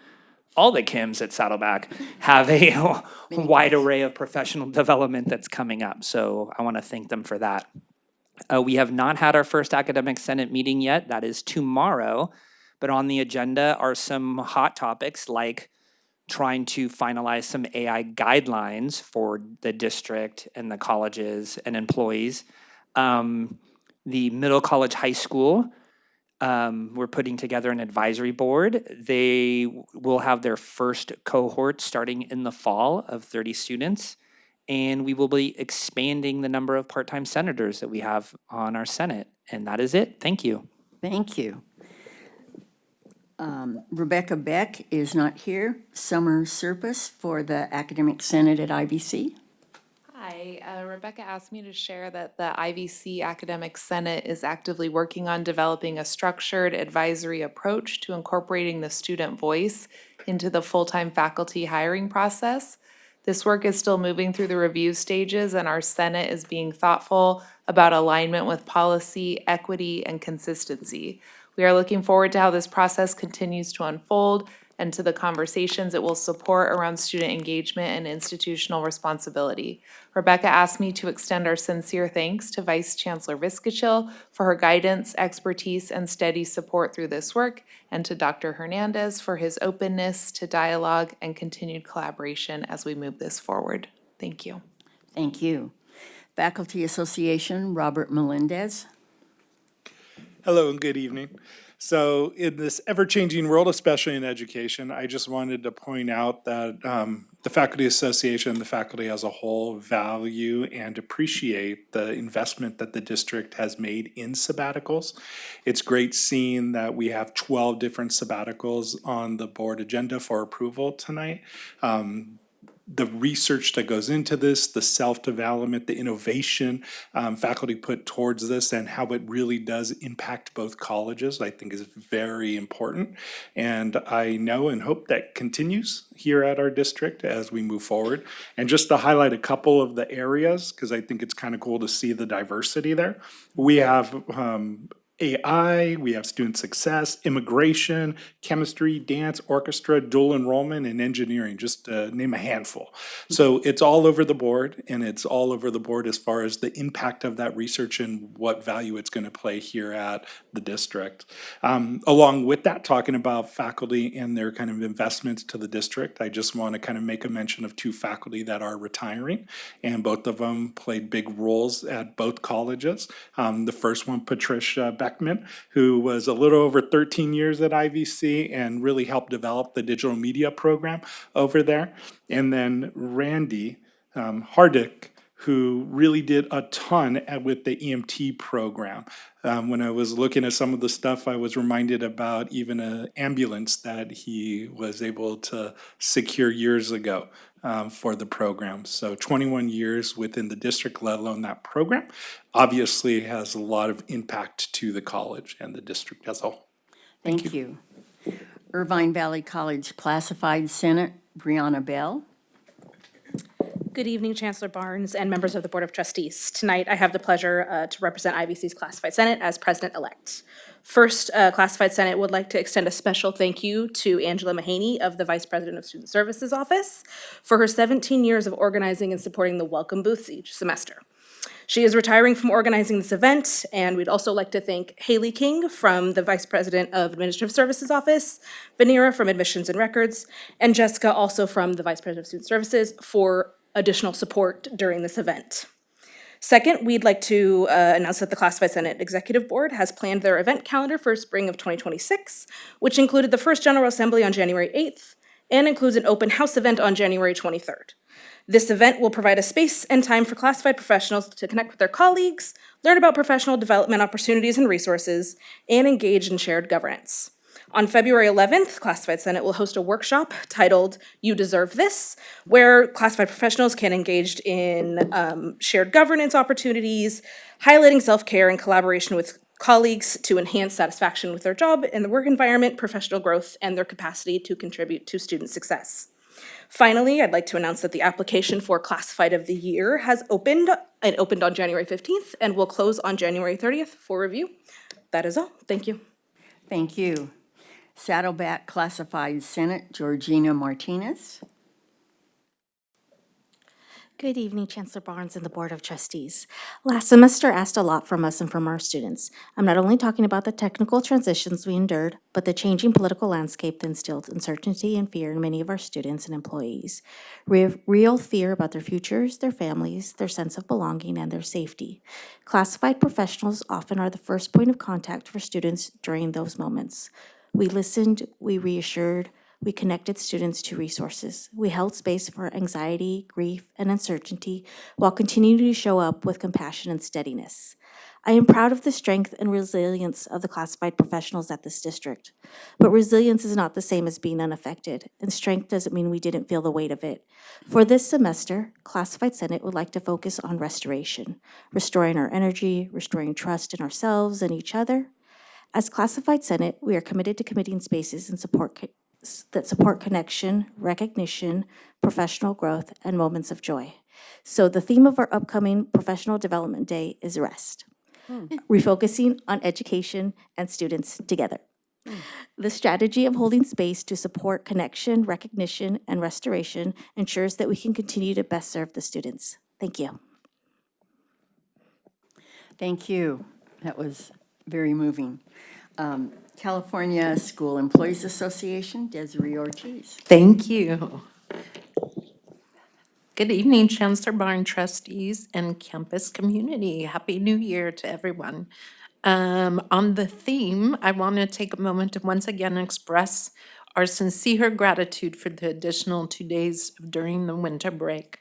all the Kims at Saddleback have a wide array of professional development that's coming up. So I want to thank them for that. We have not had our first academic senate meeting yet. That is tomorrow. But on the agenda are some hot topics like trying to finalize some AI guidelines for the district and the colleges and employees. The middle college high school, we're putting together an advisory board. They will have their first cohort starting in the fall of 30 students. And we will be expanding the number of part-time senators that we have on our Senate. And that is it. Thank you. Thank you. Rebecca Beck is not here. Summer Serpis for the Academic Senate at IVC. Hi, Rebecca asked me to share that the IVC Academic Senate is actively working on developing a structured advisory approach to incorporating the student voice into the full-time faculty hiring process. This work is still moving through the review stages, and our Senate is being thoughtful about alignment with policy, equity, and consistency. We are looking forward to how this process continues to unfold and to the conversations it will support around student engagement and institutional responsibility. Rebecca asked me to extend our sincere thanks to Vice Chancellor Viscachill for her guidance, expertise, and steady support through this work, and to Dr. Hernandez for his openness to dialogue and continued collaboration as we move this forward. Thank you. Thank you. Faculty Association, Robert Melendez. Hello and good evening. So in this ever-changing world, especially in education, I just wanted to point out that the Faculty Association, the faculty as a whole, value and appreciate the investment that the district has made in sabbaticals. It's great seeing that we have 12 different sabbaticals on the board agenda for approval tonight. The research that goes into this, the self-development, the innovation faculty put towards this, and how it really does impact both colleges, I think is very important. And I know and hope that continues here at our district as we move forward. And just to highlight a couple of the areas, because I think it's kind of cool to see the diversity there. We have AI, we have student success, immigration, chemistry, dance, orchestra, dual enrollment, and engineering, just to name a handful. So it's all over the board, and it's all over the board as far as the impact of that research and what value it's going to play here at the district. Along with that, talking about faculty and their kind of investments to the district, I just want to kind of make a mention of two faculty that are retiring, and both of them played big roles at both colleges. The first one, Patricia Beckman, who was a little over 13 years at IVC and really helped develop the digital media program over there. And then Randy Hardick, who really did a ton with the EMT program. When I was looking at some of the stuff, I was reminded about even an ambulance that he was able to secure years ago for the program. So 21 years within the district, let alone that program, obviously has a lot of impact to the college and the district as a whole. Thank you. Irvine Valley College Classified Senate, Brianna Bell. Good evening, Chancellor Barnes and members of the Board of Trustees. Tonight, I have the pleasure to represent IVC's Classified Senate as President-elect. First, Classified Senate would like to extend a special thank you to Angela Mahaney of the Vice President of Student Services Office for her 17 years of organizing and supporting the welcome booths each semester. She is retiring from organizing this event, and we'd also like to thank Haley King from the Vice President of Administrative Services Office, Vanira from Admissions and Records, and Jessica also from the Vice President of Student Services for additional support during this event. Second, we'd like to announce that the Classified Senate Executive Board has planned their event calendar for spring of 2026, which included the first General Assembly on January 8th and includes an open house event on January 23rd. This event will provide a space and time for classified professionals to connect with their colleagues, learn about professional development opportunities and resources, and engage in shared governance. On February 11th, Classified Senate will host a workshop titled You Deserve This, where classified professionals can engage in shared governance opportunities, highlighting self-care and collaboration with colleagues to enhance satisfaction with their job and the work environment, professional growth, and their capacity to contribute to student success. Finally, I'd like to announce that the application for Classified of the Year has opened. It opened on January 15th and will close on January 30th for review. That is all. Thank you. Thank you. Saddleback Classified Senate, Georgina Martinez. Good evening, Chancellor Barnes and the Board of Trustees. Last semester asked a lot from us and from our students. I'm not only talking about the technical transitions we endured, but the changing political landscape that instilled uncertainty and fear in many of our students and employees. Real fear about their futures, their families, their sense of belonging, and their safety. Classified professionals often are the first point of contact for students during those moments. We listened, we reassured, we connected students to resources. We held space for anxiety, grief, and uncertainty while continuing to show up with compassion and steadiness. I am proud of the strength and resilience of the classified professionals at this district. But resilience is not the same as being unaffected, and strength doesn't mean we didn't feel the weight of it. For this semester, Classified Senate would like to focus on restoration, restoring our energy, restoring trust in ourselves and each other. As Classified Senate, we are committed to committing spaces and that support connection, recognition, professional growth, and moments of joy. So the theme of our upcoming Professional Development Day is rest, refocusing on education and students together. The strategy of holding space to support connection, recognition, and restoration ensures that we can continue to best serve the students. Thank you. Thank you. That was very moving. California School Employees Association, Desiree Ortiz. Thank you. Good evening, Chancellor Barnes, trustees, and campus community. Happy New Year to everyone. On the theme, I want to take a moment to once again express our sincere gratitude for the additional 2 days during the winter break.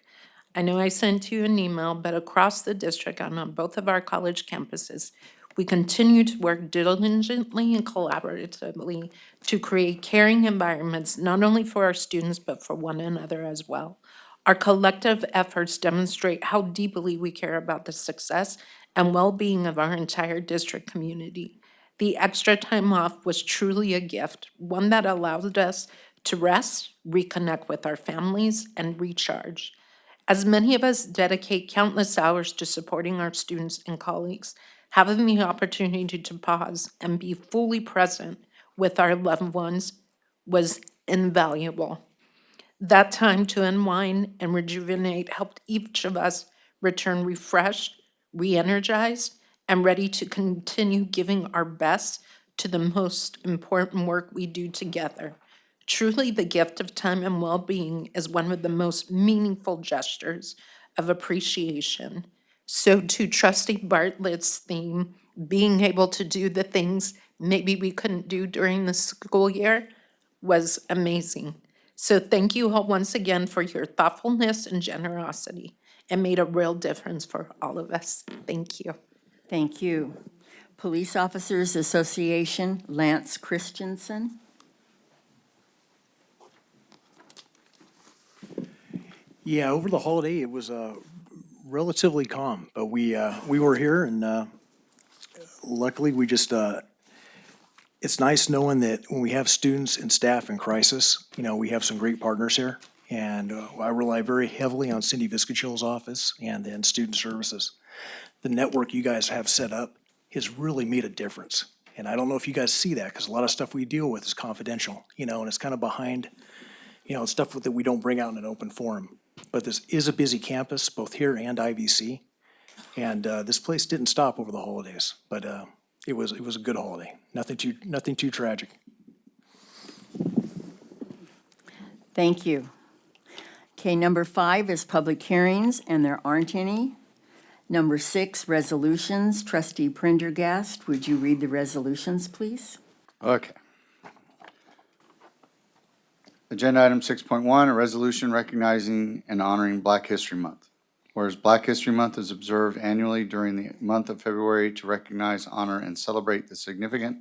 I know I sent you an email, but across the district and on both of our college campuses, we continue to work diligently and collaboratively to create caring environments, not only for our students, but for one another as well. Our collective efforts demonstrate how deeply we care about the success and well-being of our entire district community. The extra time off was truly a gift, one that allowed us to rest, reconnect with our families, and recharge. As many of us dedicate countless hours to supporting our students and colleagues, having the opportunity to pause and be fully present with our loved ones was invaluable. That time to unwind and rejuvenate helped each of us return refreshed, re-energized, and ready to continue giving our best to the most important work we do together. Truly, the gift of time and well-being is one of the most meaningful gestures of appreciation. So to Trustee Bartlett's theme, being able to do the things maybe we couldn't do during the school year was amazing. So thank you all once again for your thoughtfulness and generosity. It made a real difference for all of us. Thank you. Thank you. Police Officers Association, Lance Christensen. Yeah, over the holiday, it was relatively calm, but we were here, and luckily, we just, it's nice knowing that when we have students and staff in crisis, we have some great partners here. And I rely very heavily on Cindy Viscachill's office and then student services. The network you guys have set up has really made a difference. And I don't know if you guys see that, because a lot of stuff we deal with is confidential, and it's kind of behind, it's stuff that we don't bring out in an open forum. But this is a busy campus, both here and IVC. And this place didn't stop over the holidays, but it was a good holiday. Nothing too tragic. Thank you. Okay, number 5 is public hearings, and there aren't any. Number 6, resolutions. Trustee Prendergast, would you read the resolutions, please? Okay. Agenda item 6.1, a resolution recognizing and honoring Black History Month. Whereas Black History Month is observed annually during the month of February to recognize, honor, and celebrate the significant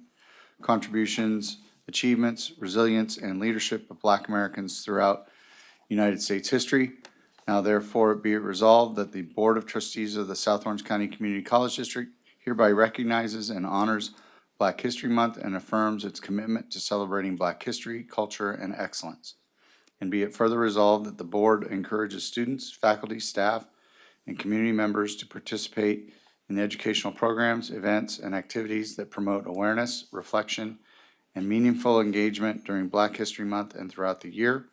contributions achievements, resilience, and leadership of Black Americans throughout United States history. Now therefore be it resolved that the Board of Trustees of the South Orange County Community College District hereby recognizes and honors Black History Month and affirms its commitment to celebrating Black history, culture, and excellence. And be it further resolved that the board encourages students, faculty, staff, and community members to participate in educational programs, events, and activities that promote awareness, reflection, and meaningful engagement during Black History Month and throughout the year.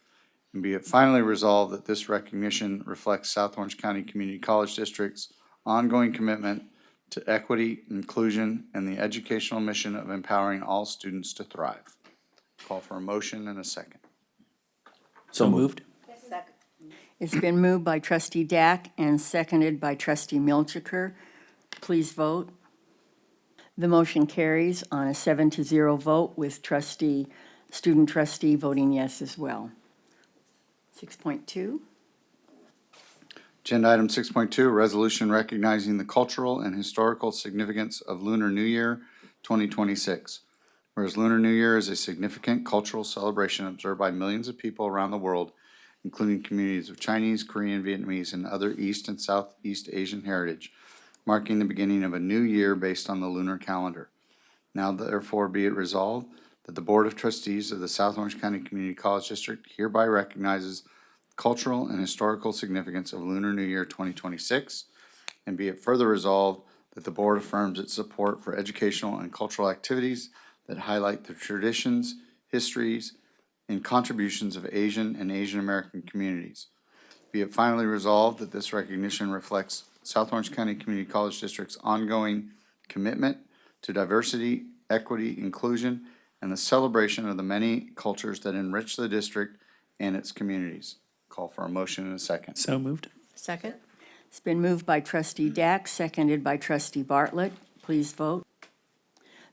And be it finally resolved that this recognition reflects South Orange County Community College District's ongoing commitment to equity, inclusion, and the educational mission of empowering all students to thrive. Call for a motion and a second. So moved. It's been moved by trustee Dack and seconded by trustee Milchiker. Please vote. The motion carries on a 7-0 vote with student trustee voting yes as well. 6.2. Agenda item 6.2, resolution recognizing the cultural and historical significance of Lunar New Year 2026. Whereas Lunar New Year is a significant cultural celebration observed by millions of people around the world, including communities of Chinese, Korean, Vietnamese, and other East and Southeast Asian heritage, marking the beginning of a new year based on the lunar calendar. Now therefore be it resolved that the Board of Trustees of the South Orange County Community College District hereby recognizes cultural and historical significance of Lunar New Year 2026, and be it further resolved that the board affirms its support for educational and cultural activities that highlight the traditions, histories, and contributions of Asian and Asian American communities. Be it finally resolved that this recognition reflects South Orange County Community College District's ongoing commitment to diversity, equity, inclusion, and the celebration of the many cultures that enrich the district and its communities. Call for a motion and a second. So moved. Second. It's been moved by trustee Dack, seconded by trustee Bartlett. Please vote.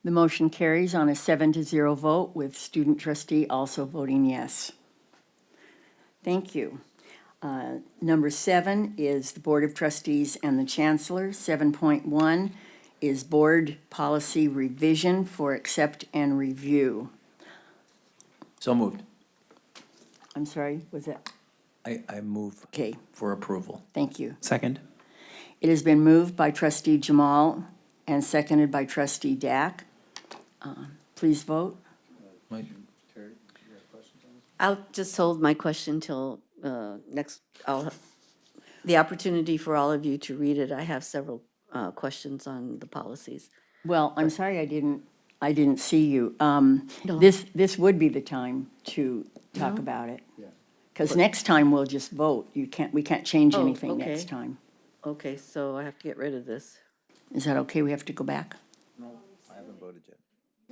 The motion carries on a 7-0 vote with student trustee also voting yes. Thank you. Number 7 is the Board of Trustees and the Chancellor. 7.1 is Board Policy Revision for Accept and Review. So moved. I'm sorry, was that? I move Okay, for approval. thank you. Second. It has been moved by trustee Jamal and seconded by trustee Dack. Please vote. I'll just hold my question till the opportunity for all of you to read it. I have several questions on the policies. Well, I'm sorry I didn't see you. This would be the time to talk about it. Because next time we'll just vote. We can't change Oh, anything okay. next time. Okay, so I have to get rid of this. Is that okay? We have to go back? I haven't voted yet.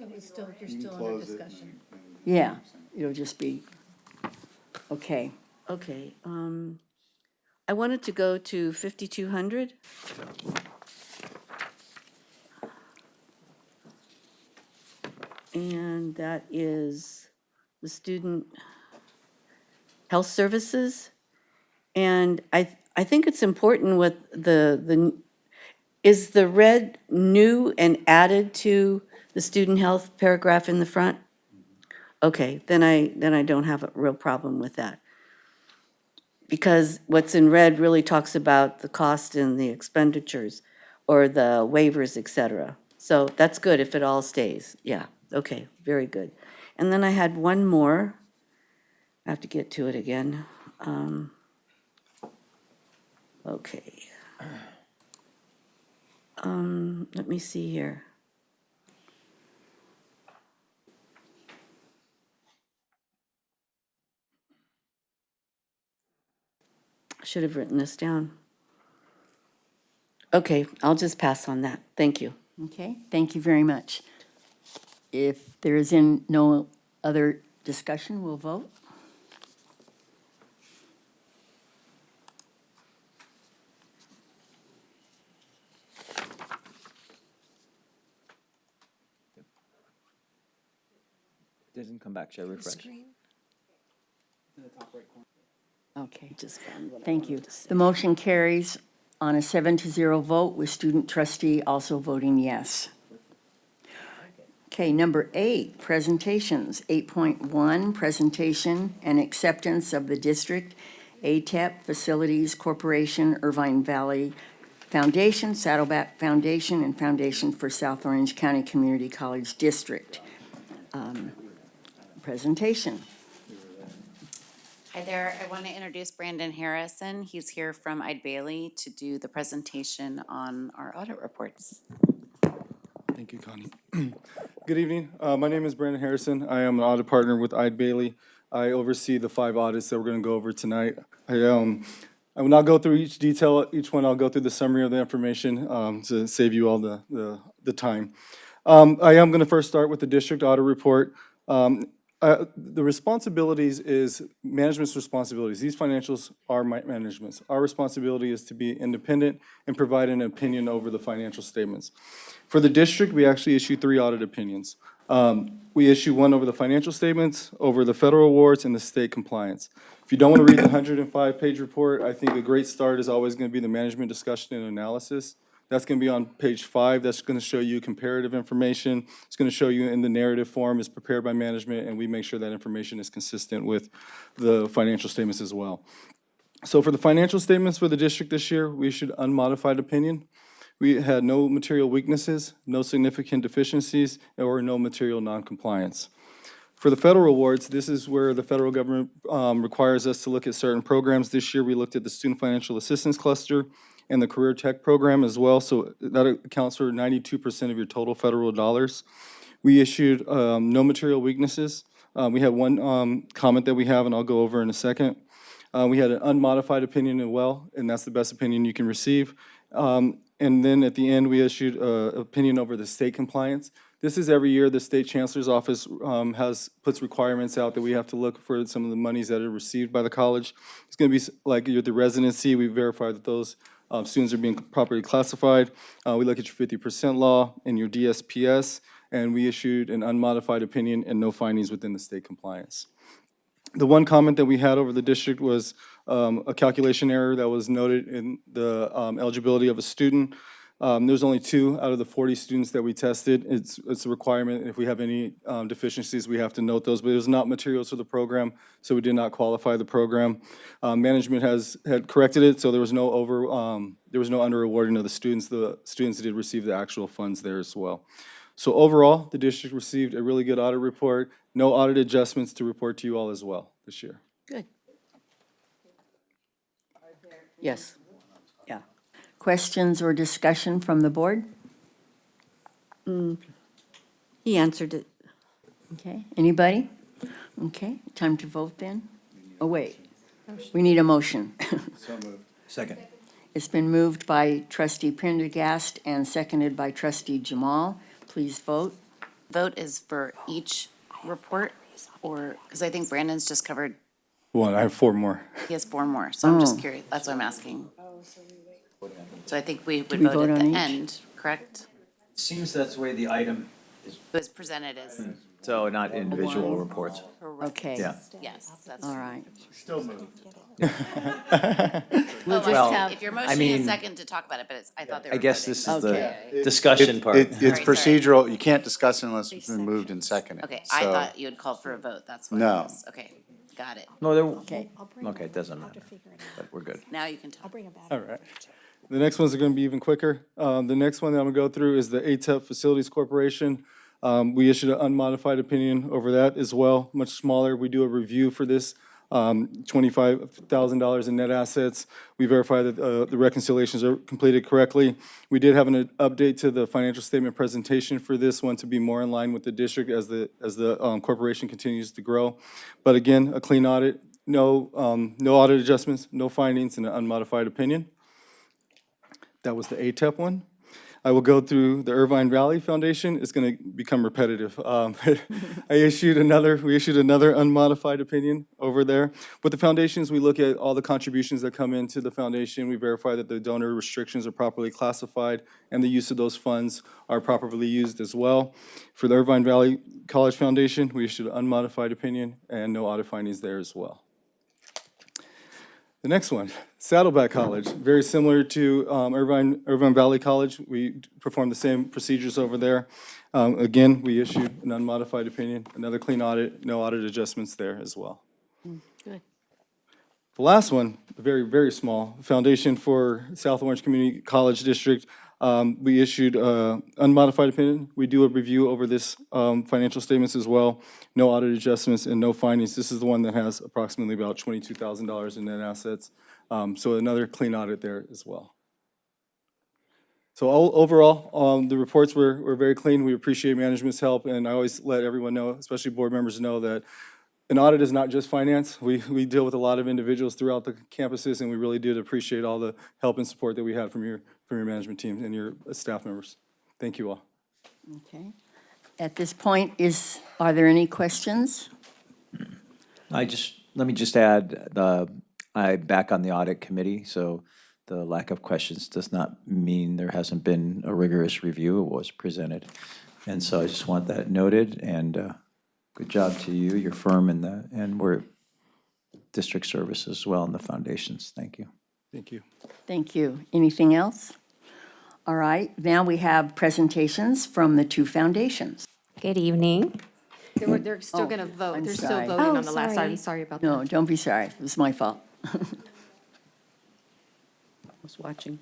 You're still under discussion. Yeah, it'll just be, okay. Okay, I wanted to go to 5200. And that is the student health services. And I think it's important with is the red new and added to the student health paragraph in the front? Okay, then I don't have a real problem with that. Because what's in red really talks about the cost and the expenditures or the waivers, et cetera. So that's good if it all stays. Yeah, okay, very good. And then I had one more. I have to get to it again. Okay. Let me see here. I should have written this down. Okay, I'll just pass on that. Thank you. Okay, thank you very much. If there is no other discussion, we'll vote. Doesn't come back, should I refresh? Okay, thank you. The motion carries on a 7-0 vote with student trustee also voting yes. Okay, number 8, presentations. 8.1, presentation and acceptance of the district ATEP Facilities Corporation, Irvine Valley Foundation, Saddleback Foundation, and Foundation for South Orange County Community College District. Presentation. Hi there, I want to introduce Brandon Harrison. He's here from Ide Bailey to do the presentation on our audit reports. Thank you, Connie. Good evening. My name is Brandon Harrison. I am an audit partner with Ide Bailey. I oversee the 5 audits that we're going to go over tonight. I will not go through each detail, each one. I'll go through the summary of the information to save you all the time. I am going to first start with the district audit report. The responsibilities is management's responsibilities. These financials are management's. Our responsibility is to be independent and provide an opinion over the financial statements. For the district, we actually issue 3 audit opinions. We issue one over the financial statements, over the federal awards, and the state compliance. If you don't want to read the 105-page report, I think a great start is always going to be the management discussion and analysis. That's going to be on page 5. That's going to show you comparative information. It's going to show you in the narrative form. It's prepared by management, and we make sure that information is consistent with the financial statements as well. So for the financial statements for the district this year, we issued unmodified opinion. We had no material weaknesses, no significant deficiencies, or no material noncompliance. For the federal awards, this is where the federal government requires us to look at certain programs. This year, we looked at the Student Financial Assistance Cluster and the Career Tech Program as well, so that accounts for 92% of your total federal dollars. We issued no material weaknesses. We had one comment that we have, and I'll go over in a second. We had an unmodified opinion as well, and that's the best opinion you can receive. And then at the end, we issued an opinion over the state compliance. This is every year the state chancellor's office puts requirements out that we have to look for some of the monies that are received by the college. It's going to be like the residency. We verify that those students are being properly classified. We look at your 50% law and your DSPS, and we issued an unmodified opinion and no findings within the state compliance. The one comment that we had over the district was a calculation error that was noted in the eligibility of a student. There's only 2 out of the 40 students that we tested. It's a requirement. If we have any deficiencies, we have to note those, but it was not material to the program, so we did not qualify the program. Management had corrected it, so there was no under awarding of the students. The students did receive the actual funds there as well. So overall, the district received a really good audit report. No audit adjustments to report to you all as well this year. Good. Yes. Yeah. Questions or discussion from the board? He answered it. Okay, anybody? Okay, time to vote then? Oh, wait, we need a motion. So moved. Second. It's been moved by trustee Prendergast and seconded by trustee Jamal. Please vote. Vote is for each report, or, because I think Brandon's just covered, One, I have 4 more. he has 4 more, so I'm just Oh. curious, that's what I'm asking. So I think we would we vote vote at on the each? end, correct? Seems that's the way the item is, It was presented as, so not individual reports. Okay. Yeah. yes, that's. All right. Still moved. We'll Oh, just Well, have, if you're I motioning a mean, second to talk about it, but it's, I thought they were. I guess voting. this is Okay. the discussion part. It's Sorry, sorry. procedural. You can't discuss it unless it's been moved and seconded. Okay, I So- thought you had called for a vote, that's what it No. was. Okay, got it. No, there, okay. okay, it doesn't matter, but we're good. Now you can talk. All right. The next ones are going to be even quicker. The next one that I'm going to go through is the ATEP Facilities Corporation. We issued an unmodified opinion over that as well, much smaller. We do a review for this, $25,000 in net assets. We verify that the reconciliations are completed correctly. We did have an update to the financial statement presentation for this one to be more in line with the district as the corporation continues to grow. But again, a clean audit, no audit adjustments, no findings, and an unmodified opinion. That was the ATEP one. I will go through the Irvine Valley Foundation. It's going to become repetitive. We issued another unmodified opinion over there. With the foundations, we look at all the contributions that come into the foundation. We verify that the donor restrictions are properly classified and the use of those funds are properly used as well. For the Irvine Valley College Foundation, we issued an unmodified opinion and no audit findings there as well. The next one, Saddleback College, very similar to Irvine Valley College. We performed the same procedures over there. Again, we issued an unmodified opinion, another clean audit, no audit adjustments there as well. Good. The last one, very, very small, Foundation for South Orange Community College District. We issued unmodified opinion. We do a review over this financial statements as well. No audit adjustments and no findings. This is the one that has approximately about $22,000 in net assets. So another clean audit there as well. So overall, the reports were very clean. We appreciate management's help, and I always let everyone know, especially board members, know that an audit is not just finance. We deal with a lot of individuals throughout the campuses, and we really did appreciate all the help and support that we had from your management team and your staff members. Thank you all. Okay. At this point, are there any questions? Let me just add, I'm back on the audit committee, so the lack of questions does not mean there hasn't been a rigorous review. It was presented. And so I just want that noted, and good job to you, your firm, and we're district service as well in the foundations. Thank you. Thank you. Thank you. Anything else? All right, now we have presentations from the two foundations. Good evening. They're still going to vote. I'm They're sorry. still voting Oh, on the last sorry. item. Sorry about that. No, don't be sorry. It was my fault. I was watching.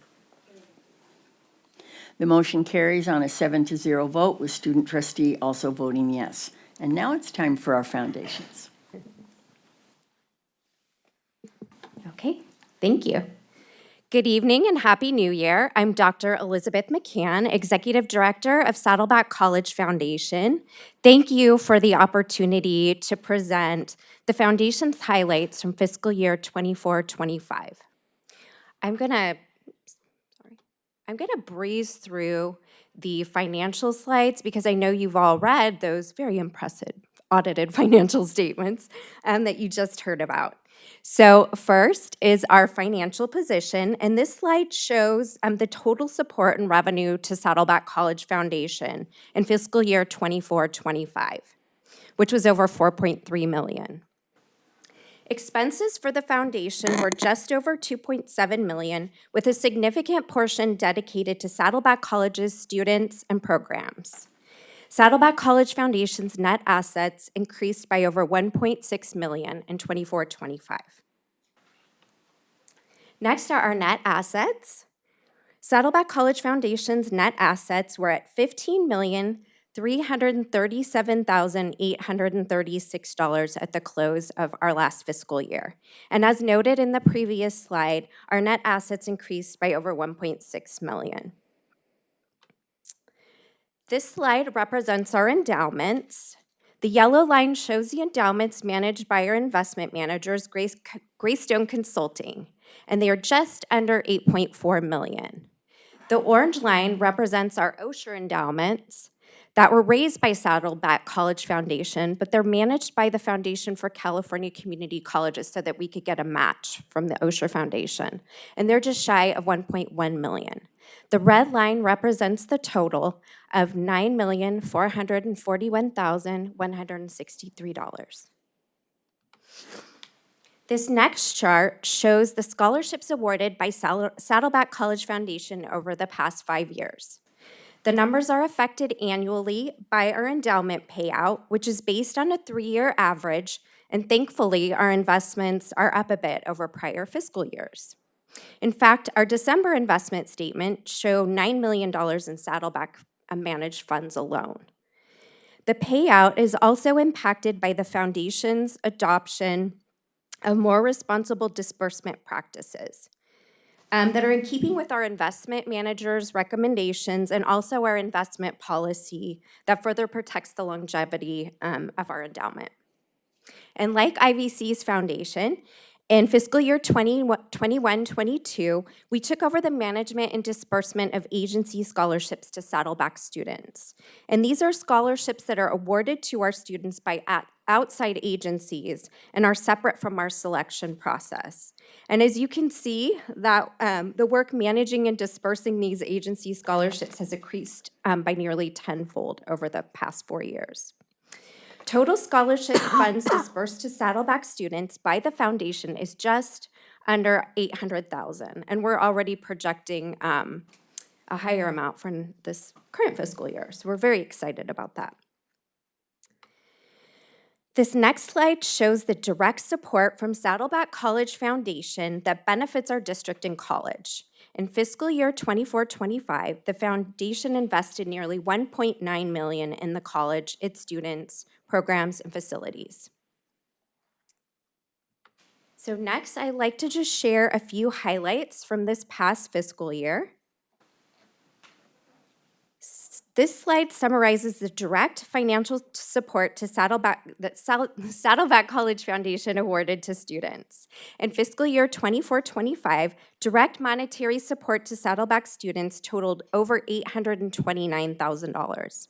The motion carries on a 7-0 vote, with student trustee also voting yes. And now it's time for our foundations. Okay, thank you. Good evening and Happy New Year. I'm Dr. Elizabeth McCann, Executive Director of Saddleback College Foundation. Thank you for the opportunity to present the foundation's highlights from fiscal year 24-25. I'm gonna breeze through the financial slides because I know you've all read those very impressive audited financial statements that you just heard about. So first is our financial position, and this slide shows the total support and revenue to Saddleback College Foundation in fiscal year 24-25, which was over $4.3 million. Expenses for the foundation were just over $2.7 million, with a significant portion dedicated to Saddleback College's students and programs. Saddleback College Foundation's net assets increased by over $1.6 million in 24-25. Next are our net assets. Saddleback College Foundation's net assets were at $15,337,836 at the close of our last fiscal year. And as noted in the previous slide, our net assets increased by over $1.6 million. This slide represents our endowments. The yellow line shows the endowments managed by our investment managers, Greystone Consulting, and they are just under $8.4 million. The orange line represents our Osher endowments that were raised by Saddleback College Foundation, but they're managed by the Foundation for California Community Colleges so that we could get a match from the Osher Foundation. And they're just shy of $1.1 million. The red line represents the total of $9,441,163. This next chart shows the scholarships awarded by Saddleback College Foundation over the past 5 years. The numbers are affected annually by our endowment payout, which is based on a 3-year average, and thankfully, our investments are up a bit over prior fiscal years. In fact, our December investment statement showed $9 million in Saddleback managed funds alone. The payout is also impacted by the foundation's adoption of more responsible disbursement practices that are in keeping with our investment manager's recommendations and also our investment policy that further protects the longevity of our endowment. And like IVC's foundation, in fiscal year 21-22, we took over the management and disbursement of agency scholarships to Saddleback students. And these are scholarships that are awarded to our students by outside agencies and are separate from our selection process. And as you can see, that the work managing and dispersing these agency scholarships has increased by nearly tenfold over the past 4 years. Total scholarship funds dispersed to Saddleback students by the foundation is just under 800,000, and we're already projecting a higher amount for this current fiscal year. So we're very excited about that. This next slide shows the direct support from Saddleback College Foundation that benefits our district and college. In fiscal year 24-25, the foundation invested nearly $1.9 million in the college, its students, programs, and facilities. So next, I'd like to just share a few highlights from this past fiscal year. This slide summarizes the direct financial support to Saddleback College Foundation awarded to students. In fiscal year 24-25, direct monetary support to Saddleback students totaled over $829,000.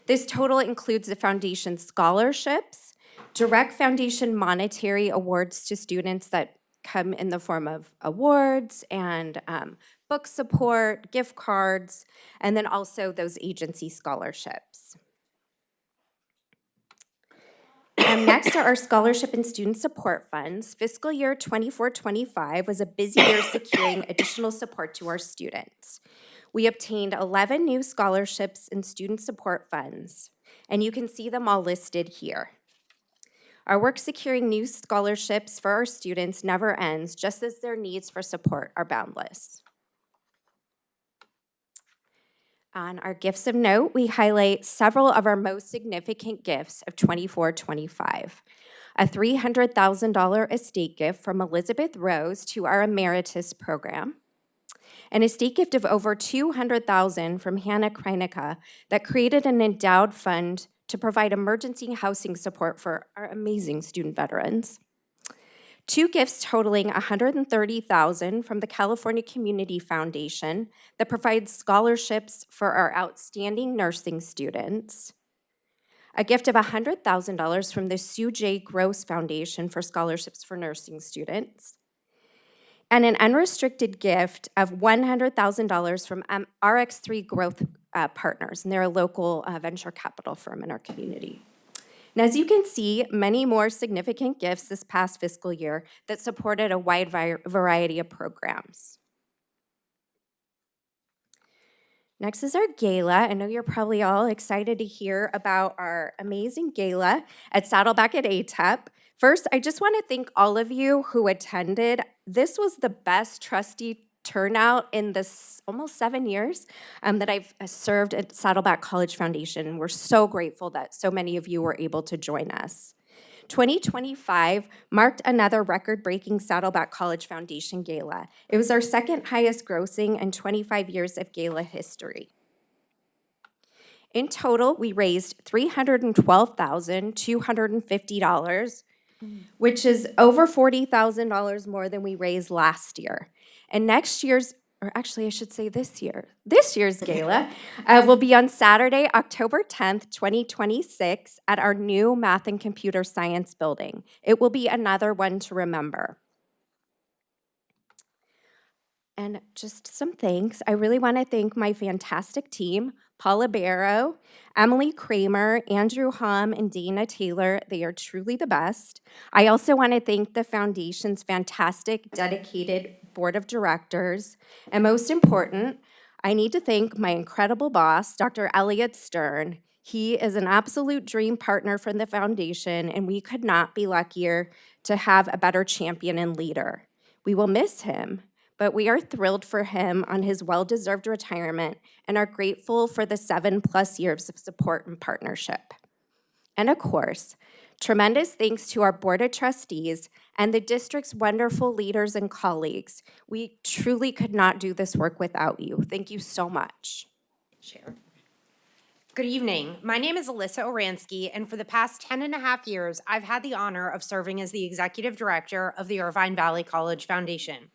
This total includes the foundation's scholarships, direct foundation monetary awards to students that come in the form of awards and book support, gift cards, and then also those agency scholarships. Next are our scholarship and student support funds. Fiscal year 24-25 was a busy year securing additional support to our students. We obtained 11 new scholarships and student support funds, and you can see them all listed here. Our work securing new scholarships for our students never ends, just as their needs for support are boundless. On our gifts of note, we highlight several of our most significant gifts of 24-25. A $300,000 estate gift from Elizabeth Rose to our Emeritus program. An estate gift of over $200,000 from Hannah Kreinica that created an endowed fund to provide emergency housing support for our amazing student veterans. 2 gifts totaling $130,000 from the California Community Foundation that provides scholarships for our outstanding nursing students. A gift of $100,000 from the Sue J. Gross Foundation for scholarships for nursing students. And an unrestricted gift of $100,000 from RX3 Growth Partners, and they're a local venture capital firm in our community. And as you can see, many more significant gifts this past fiscal year that supported a wide variety of programs. Next is our gala. I know you're probably all excited to hear about our amazing gala at Saddleback at ATEP. First, I just want to thank all of you who attended. This was the best trustee turnout in this almost 7 years that I've served at Saddleback College Foundation. We're so grateful that so many of you were able to join us. 2025 marked another record-breaking Saddleback College Foundation Gala. It was our second highest grossing in 25 years of gala history. In total, we raised $312,250, which is over $40,000 more than we raised last year. And next year's, or actually I should say this year's gala will be on Saturday, October 10th, 2026 at our new Math and Computer Science building. It will be another one to remember. And just some thanks. I really want to thank my fantastic team, Paula Barrow, Emily Kramer, Andrew Hom, and Dana Taylor. They are truly the best. I also want to thank the foundation's fantastic, dedicated board of directors. And most important, I need to thank my incredible boss, Dr. Elliot Stern. He is an absolute dream partner for the foundation, and we could not be luckier to have a better champion and leader. We will miss him, but we are thrilled for him on his well-deserved retirement and are grateful for the 7+ years of support and partnership. And of course, tremendous thanks to our Board of Trustees and the district's wonderful leaders and colleagues. We truly could not do this work without you. Thank you so much. Share. Good evening. My name is Alyssa Oransky, and for the past 10.5 years, I've had the honor of serving as the Executive Director of the Irvine Valley College Foundation.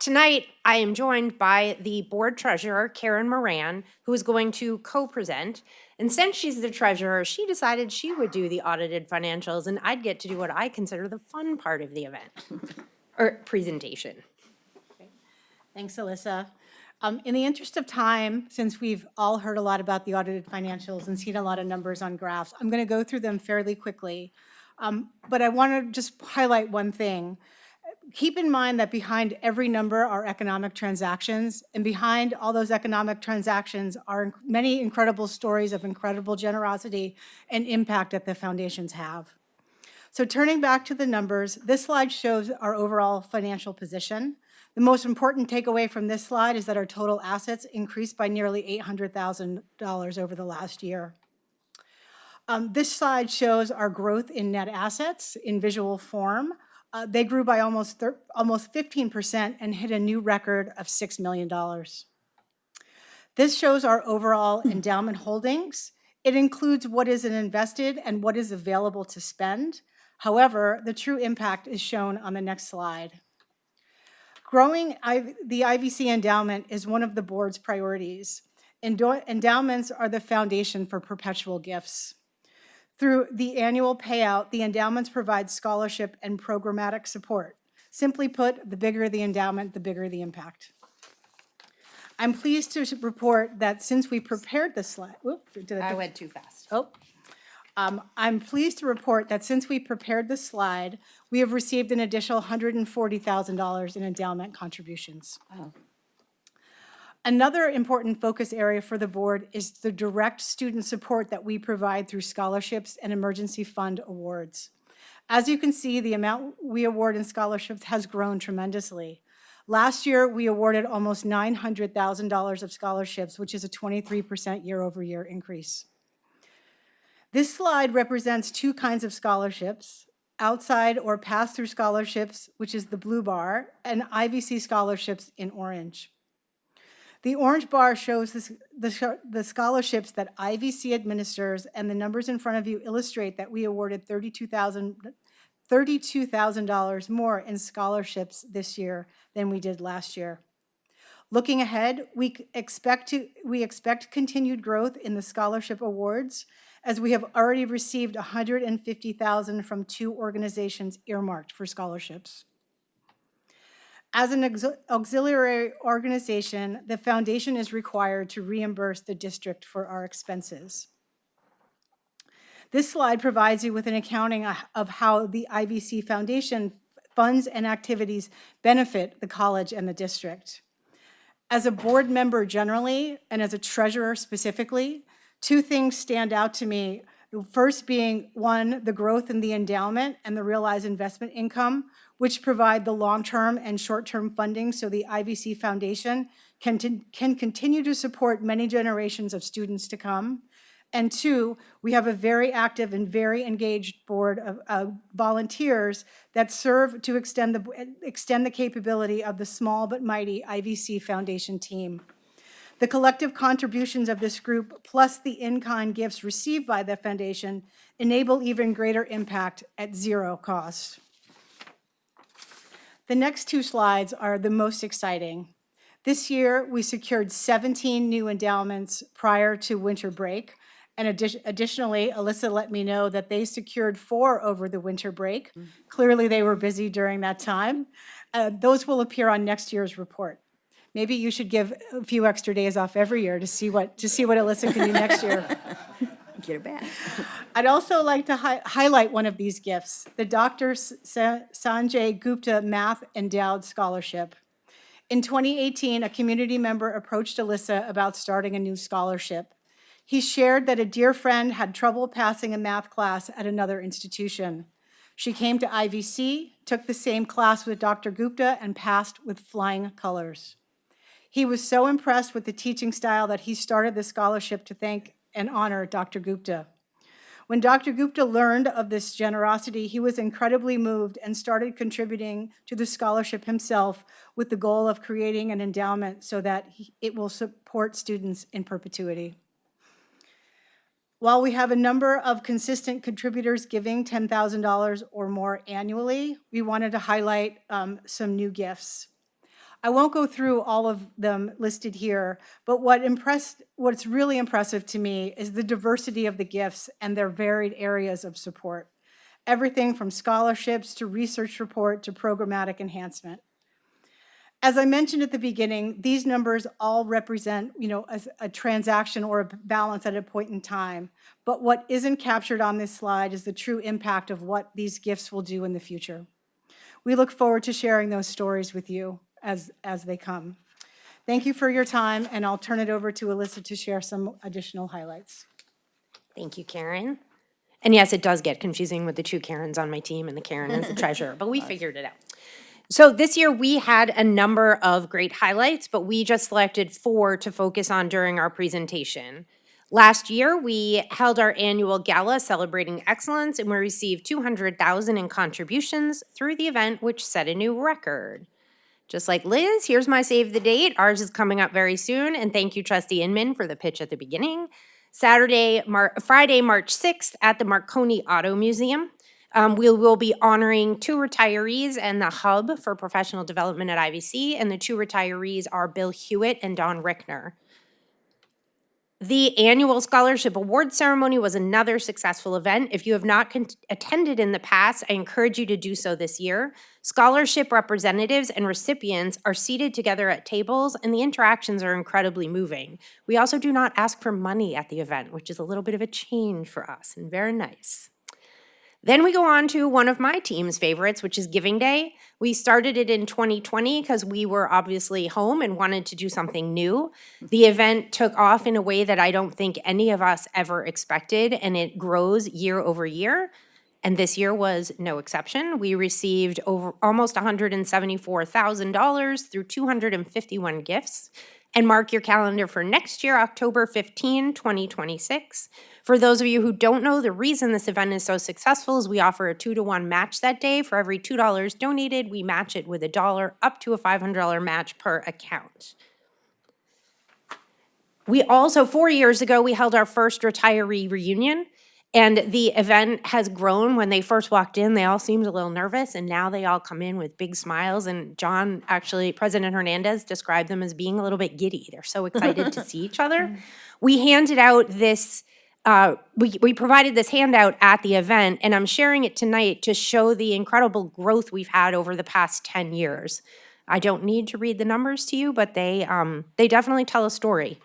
Tonight, I am joined by the board treasurer, Karen Moran, who is going to co-present. And since she's the treasurer, she decided she would do the audited financials, and I'd get to do what I consider the fun part of the event, or presentation. Thanks, Alyssa. In the interest of time, since we've all heard a lot about the audited financials and seen a lot of numbers on graphs, I'm going to go through them fairly quickly. But I want to just highlight one thing. keep in mind that behind every number are economic transactions, and behind all those economic transactions are many incredible stories of incredible generosity and impact that the foundations have. So turning back to the numbers, this slide shows our overall financial position. The most important takeaway from this slide is that our total assets increased by nearly $800,000 over the last year. This slide shows our growth in net assets in visual form. They grew by almost 15% and hit a new record of $6 million. This shows our overall endowment holdings. It includes what is invested and what is available to spend. However, the true impact is shown on the next slide. Growing the IVC endowment is one of the board's priorities. Endowments are the foundation for perpetual gifts. Through the annual payout, the endowments provide scholarship and programmatic support. Simply put, the bigger the endowment, the bigger the impact. I'm pleased to report that since we prepared this slide, I went too fast. I'm pleased to report that since we prepared this slide, we have received an additional $140,000 in endowment contributions. Wow. Another important focus area for the board is the direct student support that we provide through scholarships and emergency fund awards. As you can see, the amount we award in scholarships has grown tremendously. Last year, we awarded almost $900,000 of scholarships, which is a 23% year-over-year increase. This slide represents two kinds of scholarships: outside or pass-through scholarships, which is the blue bar, and IVC scholarships in orange. The orange bar shows the scholarships that IVC administers, and the numbers in front of you illustrate that we awarded $32,000 more in scholarships this year than we did last year. Looking ahead, we expect continued growth in the scholarship awards, as we have already received $150,000 from two organizations earmarked for scholarships. As an auxiliary organization, the foundation is required to reimburse the district for our expenses. This slide provides you with an accounting of how the IVC Foundation funds and activities benefit the college and the district. As a board member generally, and as a treasurer specifically, two things stand out to me. The first being, one, the growth in the endowment and the realized investment income, which provide the long-term and short-term funding so the IVC Foundation can continue to support many generations of students to come. And two, we have a very active and very engaged board of volunteers that serve to extend the capability of the small but mighty IVC Foundation team. The collective contributions of this group, plus the in-kind gifts received by the foundation, enable even greater impact at zero cost. The next two slides are the most exciting. This year, we secured 17 new endowments prior to winter break. And additionally, Alyssa let me know that they secured 4 over the winter break. Clearly, they were busy during that time. Those will appear on next year's report. Maybe you should give a few extra days off every year to see what Alyssa can do next year. Get her back. I'd also like to highlight one of these gifts, the Dr. Sanjay Gupta Math Endowed Scholarship. In 2018, a community member approached Alyssa about starting a new scholarship. He shared that a dear friend had trouble passing a math class at another institution. She came to IVC, took the same class with Dr. Gupta, and passed with flying colors. He was so impressed with the teaching style that he started the scholarship to thank and honor Dr. Gupta. When Dr. Gupta learned of this generosity, he was incredibly moved and started contributing to the scholarship himself with the goal of creating an endowment so that it will support students in perpetuity. While we have a number of consistent contributors giving $10,000 or more annually, we wanted to highlight some new gifts. I won't go through all of them listed here, but what's really impressive to me is the diversity of the gifts and their varied areas of support. Everything from scholarships to research support to programmatic enhancement. As I mentioned at the beginning, these numbers all represent, a transaction or a balance at a point in time. But what isn't captured on this slide is the true impact of what these gifts will do in the future. We look forward to sharing those stories with you as they come. Thank you for your time, and I'll turn it over to Alyssa to share some additional highlights. Thank you, Karen. And yes, it does get confusing with the two Karens on my team and the Karen as the treasurer, but we figured it out. So this year we had a number of great highlights, but we just selected 4 to focus on during our presentation. Last year, we held our annual gala celebrating excellence, and we received $200,000 in contributions through the event, which set a new record. Just like Liz, here's my save the date. Ours is coming up very soon, and thank you, Trustee Inman, for the pitch at the beginning. Friday, March 6th at the Marconi Auto Museum. We will be honoring 2 retirees and the hub for professional development at IVC, and the 2 retirees are Bill Hewitt and Don Rickner. The annual scholarship award ceremony was another successful event. If you have not attended in the past, I encourage you to do so this year. Scholarship representatives and recipients are seated together at tables, and the interactions are incredibly moving. We also do not ask for money at the event, which is a little bit of a change for us and very nice. Then we go on to one of my team's favorites, which is Giving Day. We started it in 2020 because we were obviously home and wanted to do something new. The event took off in a way that I don't think any of us ever expected, and it grows year over year. And this year was no exception. We received almost $174,000 through 251 gifts. And mark your calendar for next year, October 15, 2026. For those of you who don't know, the reason this event is so successful is we offer a 2-to-1 match that day. For every $2 donated, we match it with $1 up to a $500 match per account. We also, 4 years ago, we held our first retiree reunion. And the event has grown. When they first walked in, they all seemed a little nervous, and now they all come in with big smiles. And John, actually, President Hernandez described them as being a little bit giddy. They're so excited to see each other. We handed out this, we provided this handout at the event, and I'm sharing it tonight to show the incredible growth we've had over the past 10 years. I don't need to read the numbers to you, but they definitely tell a story.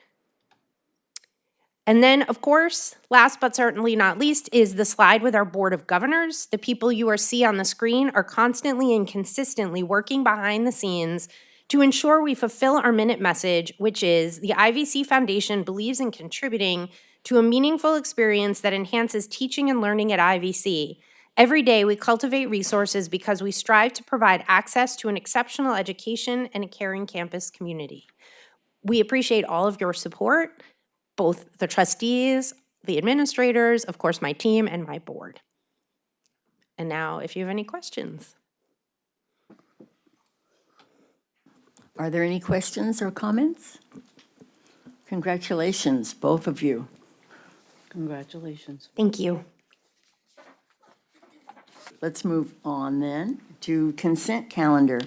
And then, of course, last but certainly not least, is the slide with our Board of Governors. The people you see on the screen are constantly and consistently working behind the scenes to ensure we fulfill our minute message, which is the IVC Foundation believes in contributing to a meaningful experience that enhances teaching and learning at IVC. Every day, we cultivate resources because we strive to provide access to an exceptional education and a caring campus community. We appreciate all of your support, both the trustees, the administrators, of course, my team, and my board. And now, if you have any questions. Are there any questions or comments? Congratulations, both of you. Congratulations. Thank you. Let's move on then to consent calendar.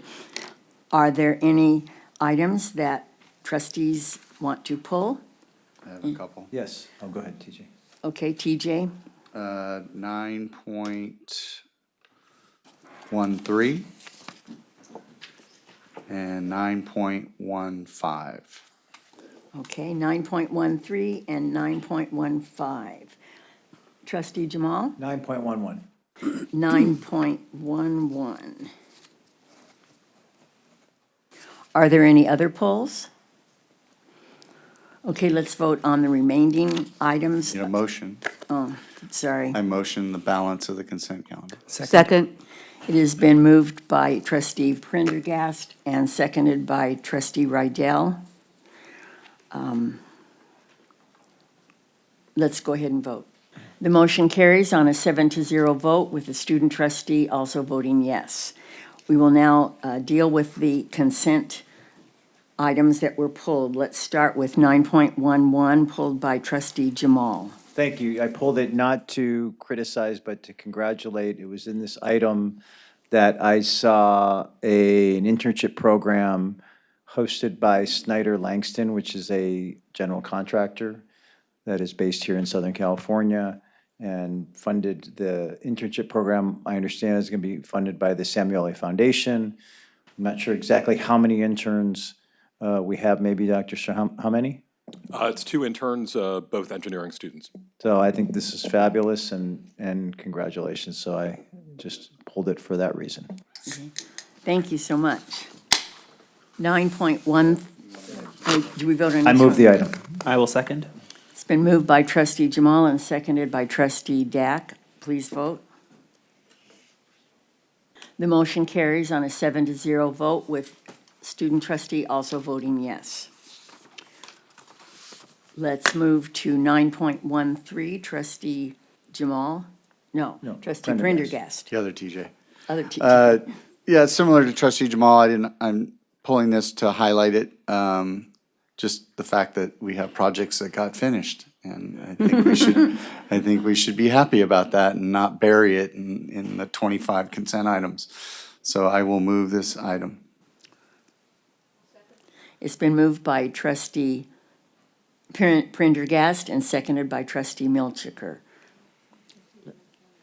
Are there any items that trustees want to pull? I have a couple. Yes, oh, go ahead, TJ. Okay, TJ. 9.13 and 9.15. Okay, 9.13 and 9.15. Trustee Jamal? 9.11. 9.11. Are there any other polls? Okay, let's vote on the remaining items. Need a motion. Oh, sorry. I motion the balance of the consent calendar. Second. It has been moved by Trustee Prendergast and seconded by Trustee Rydell. Let's go ahead and vote. The motion carries on a 7-0 vote, with the student trustee also voting yes. We will now deal with the consent items that were pulled. Let's start with 9.11, pulled by Trustee Jamal. Thank you. I pulled it not to criticize, but to congratulate. It was in this item that I saw an internship program hosted by Snyder Langston, which is a general contractor that is based here in Southern California, and funded the internship program. I understand is going to be funded by the Samueli Foundation. I'm not sure exactly how many interns we have, maybe Dr. Sir, how many? It's 2 interns, both engineering students. So I think this is fabulous, and congratulations. So I just pulled it for that reason. Thank you so much. 9.1, do we vote on each I move one? the item. I will second. It's been moved by trustee Jamal and seconded by trustee Dack. Please vote. The motion carries on a 7-0 vote with student trustee also voting yes. Let's move to 9.13, trustee Jamal. No, No, trustee Prendergast. Prendergast. The other TJ. Other TJ. Yeah, similar to trustee Jamal, I'm pulling this to highlight it. Just the fact that we have projects that got finished. And I think we should be happy about that and not bury it in the 25 consent items. So I will move this item. It's been moved by trustee Prendergast and seconded by trustee Milchiker.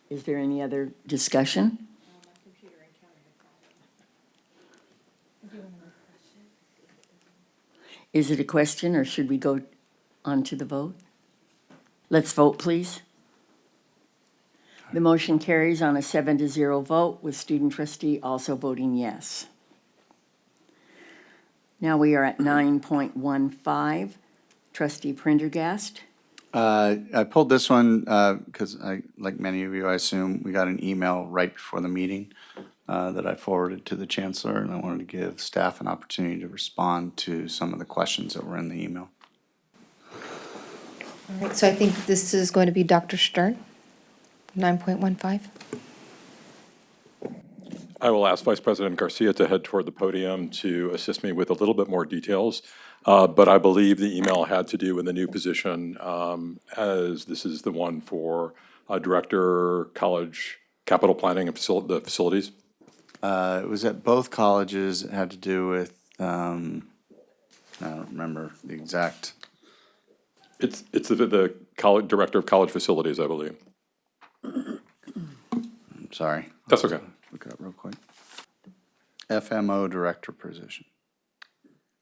Is there any other discussion? Is it a question or should we go on to the vote? Let's vote, please. The motion carries on a 7-0 vote with student trustee also voting yes. Now we are at 9.15, trustee Prendergast. I pulled this one because like many of you, I assume, we got an email right before the meeting that I forwarded to the chancellor, and I wanted to give staff an opportunity to respond to some of the questions that were in the email. All right, so I think this is going to be Dr. Stern, 9.15. I will ask Vice President Garcia to head toward the podium to assist me with a little bit more details. But I believe the email had to do with the new position, as this is the one for Director, College Capital Planning and the Facilities. It was at both colleges. It had to do with, I don't remember the exact. It's the college Director of College Facilities, I believe. I'm sorry. That's okay. Look it up real quick. FMO Director position.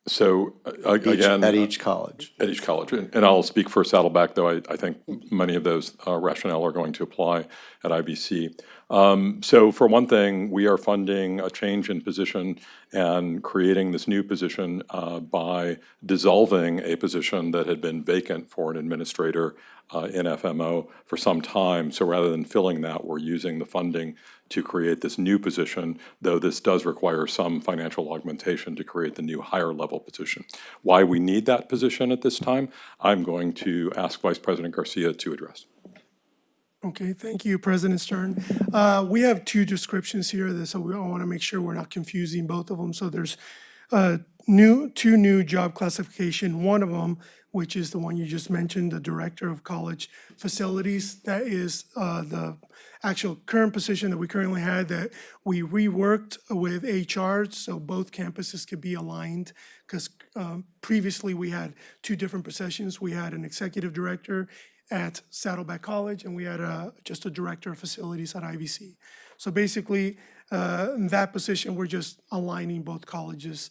So again. At each college. At each college. And I'll speak for Saddleback, though I think many of those rationale are going to apply at IBC. So for one thing, we are funding a change in position and creating this new position by dissolving a position that had been vacant for an administrator in FMO for some time. So rather than filling that, we're using the funding to create this new position, though this does require some financial augmentation to create the new higher level position. Why we need that position at this time, I'm going to ask Vice President Garcia to address. Okay, thank you, President Stern. We have two descriptions here, so we want to make sure we're not confusing both of them. So there's two new job classification. One of them, which is the one you just mentioned, the Director of College Facilities. That is the actual current position that we currently had that we reworked with HR so both campuses could be aligned, because previously we had two different positions. We had an executive director at Saddleback College, and we had just a director of facilities at IVC. So basically, in that position, we're just aligning both colleges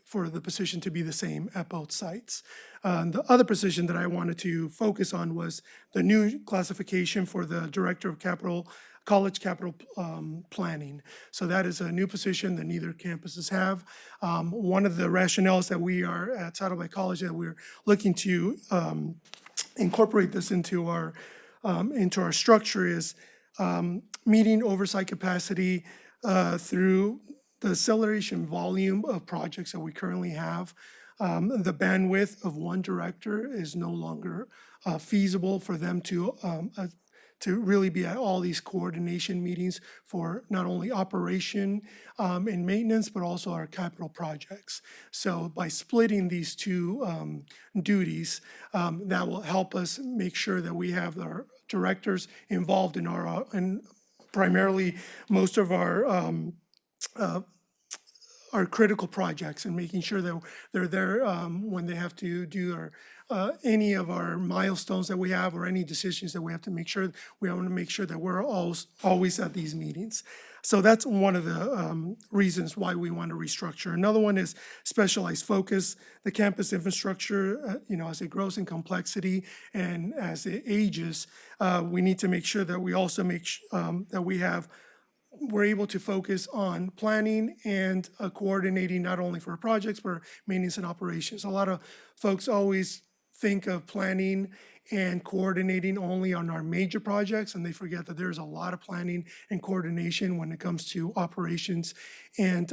for the position to be the same at both sites. The other position that I wanted to focus on was the new classification for the Director of College Capital Planning. So that is a new position that neither campuses have. One of the rationales that we are at Saddleback College that we're looking to incorporate this into our structure is meeting oversight capacity through the acceleration volume of projects that we currently have. The bandwidth of one director is no longer feasible for them to really be at all these coordination meetings for not only operation and maintenance, but also our capital projects. So by splitting these two duties, that will help us make sure that we have our directors involved in in primarily most of our critical projects, and making sure that they're there when they have to do any of our milestones that we have or any decisions that we have to make sure, we want to make sure that we're always at these meetings. So that's one of the reasons why we want to restructure. Another one is specialized focus. The campus infrastructure, as it grows in complexity and as it ages, we need to make sure that we also that we have we're able to focus on planning and coordinating not only for projects, but maintenance and operations. A lot of folks always think of planning and coordinating only on our major projects, and they forget that there's a lot of planning and coordination when it comes to operations and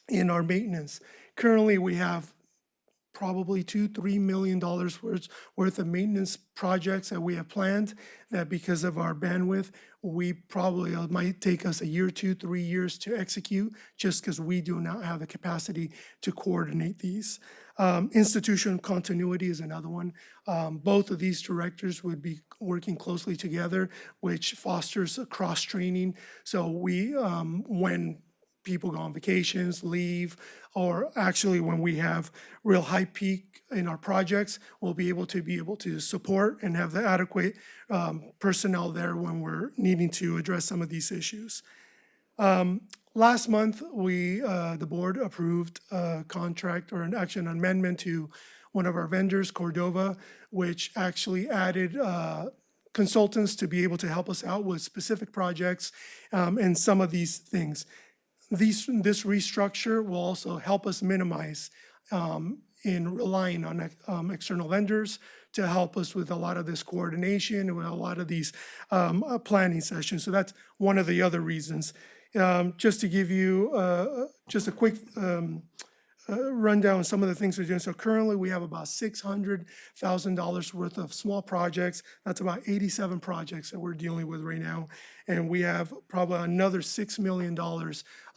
in our maintenance. Currently, we have probably $2-3 million worth of maintenance projects that we have planned, that because of our bandwidth, we probably, it might take us a year, 2-3 years to execute, just because we do not have the capacity to coordinate these. Institutional continuity is another one. Both of these directors would be working closely together, which fosters cross-training. So we, when people go on vacations, leave, or actually when we have real high peak in our projects, we'll be able to support and have the adequate personnel there when we're needing to address some of these issues. Last month, the board approved a contract or an amendment to one of our vendors, Cordova, which actually added consultants to be able to help us out with specific projects and some of these things. This restructure will also help us minimize in relying on external vendors to help us with a lot of this coordination and with a lot of these planning sessions. So that's one of the other reasons. Just to give you just a quick rundown on some of the things we're doing. So currently, we have about $600,000 worth of small projects. That's about 87 projects that we're dealing with right now. And we have probably another $6 million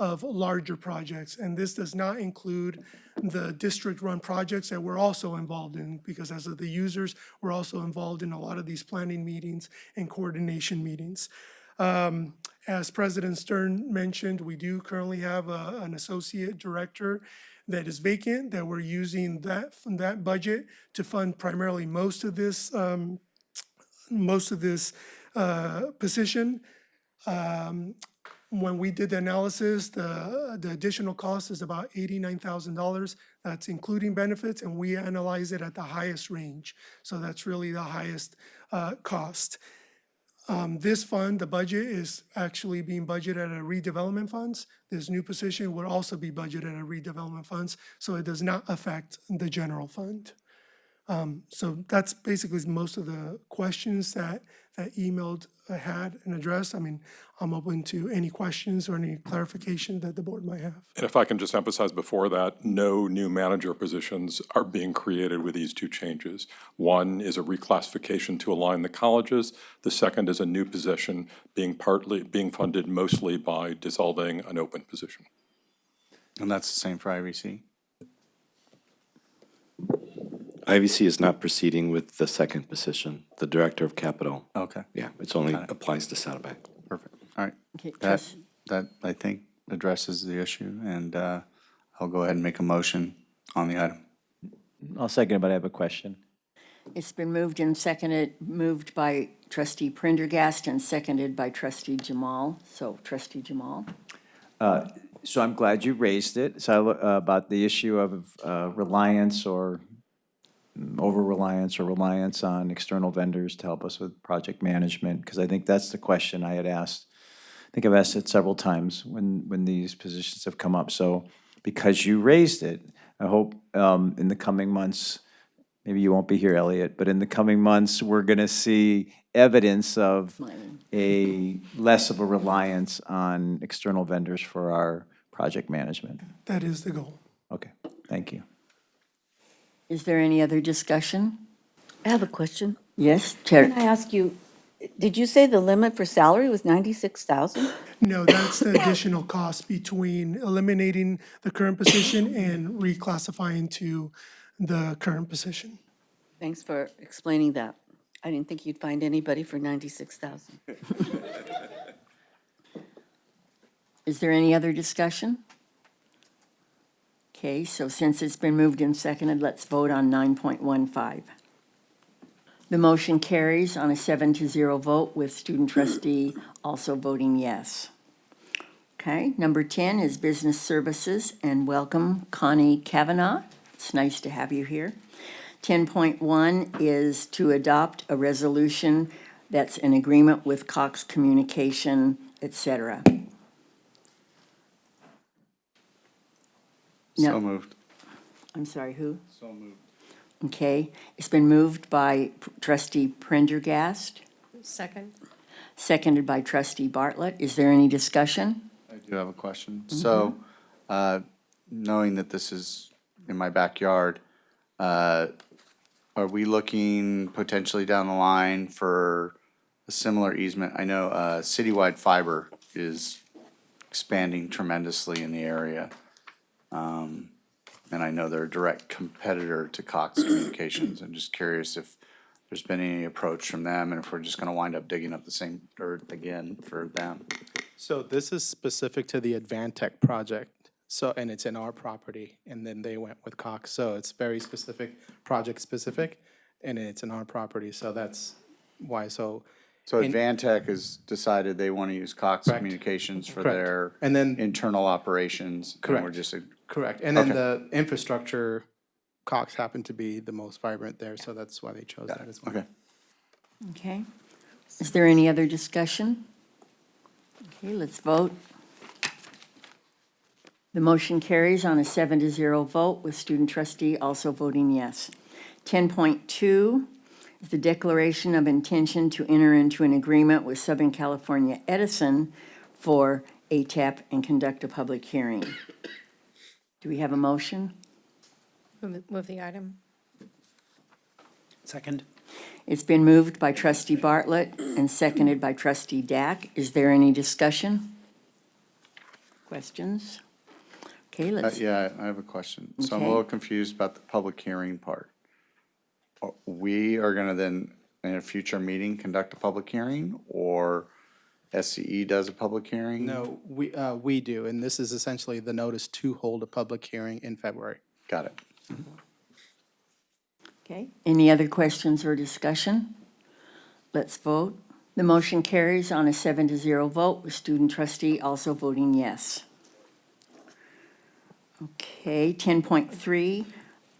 of larger projects. And this does not include the district-run projects that we're also involved in, because as of the users, we're also involved in a lot of these planning meetings and coordination meetings. As President Stern mentioned, we do currently have an associate director that is vacant, that we're using that budget to fund primarily most of this position. When we did the analysis, the additional cost is about $89,000. That's including benefits, and we analyze it at the highest range. So that's really the highest cost. This fund, the budget, is actually being budgeted at a redevelopment funds. This new position would also be budgeted at a redevelopment funds, so it does not affect the general fund. So that's basically most of the questions that emailed had and addressed. I mean, I'm open to any questions or any clarification that the board might have. And if I can just emphasize before that, no new manager positions are being created with these two changes. One is a reclassification to align the colleges. The second is a new position being funded mostly by dissolving an open position. And that's the same for IVC? IVC is not proceeding with the second position, the Director of Capital. Okay. Yeah, it's only applies to Saddleback. Perfect. All right. Okay, That I think addresses the issue, and I'll go ahead and make a motion on the item. I'll second it, but I have a question. It's been moved and seconded, moved by Trustee Prendergast and seconded by Trustee Jamal. So Trustee Jamal. So I'm glad you raised it, so about the issue of reliance or over-reliance or reliance on external vendors to help us with project management, because I think that's the question I had asked. I think I've asked it several times when these positions have come up. So because you raised it, I hope in the coming months, maybe you won't be here, Elliot, but in the coming months, we're going to see evidence of a less of a reliance on external vendors for our project management. That is the goal. Okay, thank you. Is there any other discussion? I have a question. Yes, Chair. Can I ask you, did you say the limit for salary was 96,000? No, that's the additional cost between eliminating the current position and reclassifying to the current position. Thanks for explaining that. I didn't think you'd find anybody for 96,000. Is there any other discussion? Okay, so since it's been moved and seconded, let's vote on 9.15. The motion carries on a 7-0 vote with student trustee also voting yes. Okay, number 10 is business services, and welcome Connie Kavanaugh. It's nice to have you here. 10.1 is to adopt a resolution that's in agreement with Cox Communication, etc. No. So moved. I'm sorry, who? So moved. Okay, it's been moved by trustee Prendergast, Second. seconded by trustee Bartlett. Is there any discussion? I do have a question. So, knowing that this is in my backyard, are we looking potentially down the line for a similar easement? I know Citywide Fiber is expanding tremendously in the area. And I know they're a direct competitor to Cox Communications. I'm just curious if there's been any approach from them and if we're just gonna wind up digging up the same dirt again for them. So this is specific to the Advantech project, so, and it's in our property, and then they went with Cox, so it's very specific, project specific, and it's in our property, so that's why, so. So in- Advantech has decided they want to use Cox Correct. Communications for Correct. their And then- internal operations. And we're Correct. just, Correct, and then Okay. the infrastructure, Cox happened to be the most vibrant there, so that's why they chose that as well. okay. Okay. Is there any other discussion? Okay, let's vote. The motion carries on a 7-0 vote with student trustee also voting yes. 10.2 is the declaration of intention to enter into an agreement with Southern California Edison for ATAP and conduct a public hearing. Do we have a motion? Move the item. Second. It's been moved by trustee Bartlett and seconded by trustee Dack. Is there any discussion? Questions? Okay, let's, Yeah, I have a question. So I'm a Okay. little confused about the public hearing part. We are gonna then, in a future meeting, conduct a public hearing, or SCE does a public hearing? No, we do, and this is essentially the notice to hold a public hearing in February. Got it. okay. Any other questions or discussion? Let's vote. The motion carries on a 7-0 vote with student trustee also voting yes. Okay, 10.3,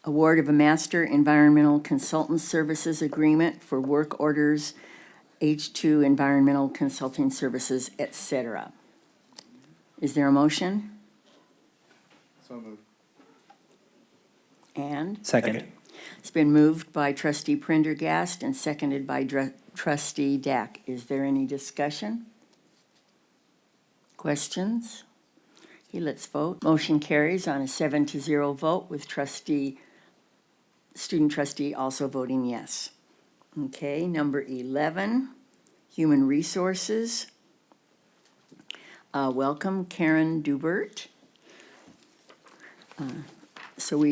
award of a master environmental consultant services agreement for work orders, H2 environmental consulting services, et cetera. Is there a motion? So moved. And? Second. It's been moved by trustee Prendergast and seconded by trustee Dack. Is there any discussion? Questions? Okay, let's vote. Motion carries on a 7-0 vote with student trustee also voting yes. Okay, number 11, human resources. Welcome Karen Dubert. So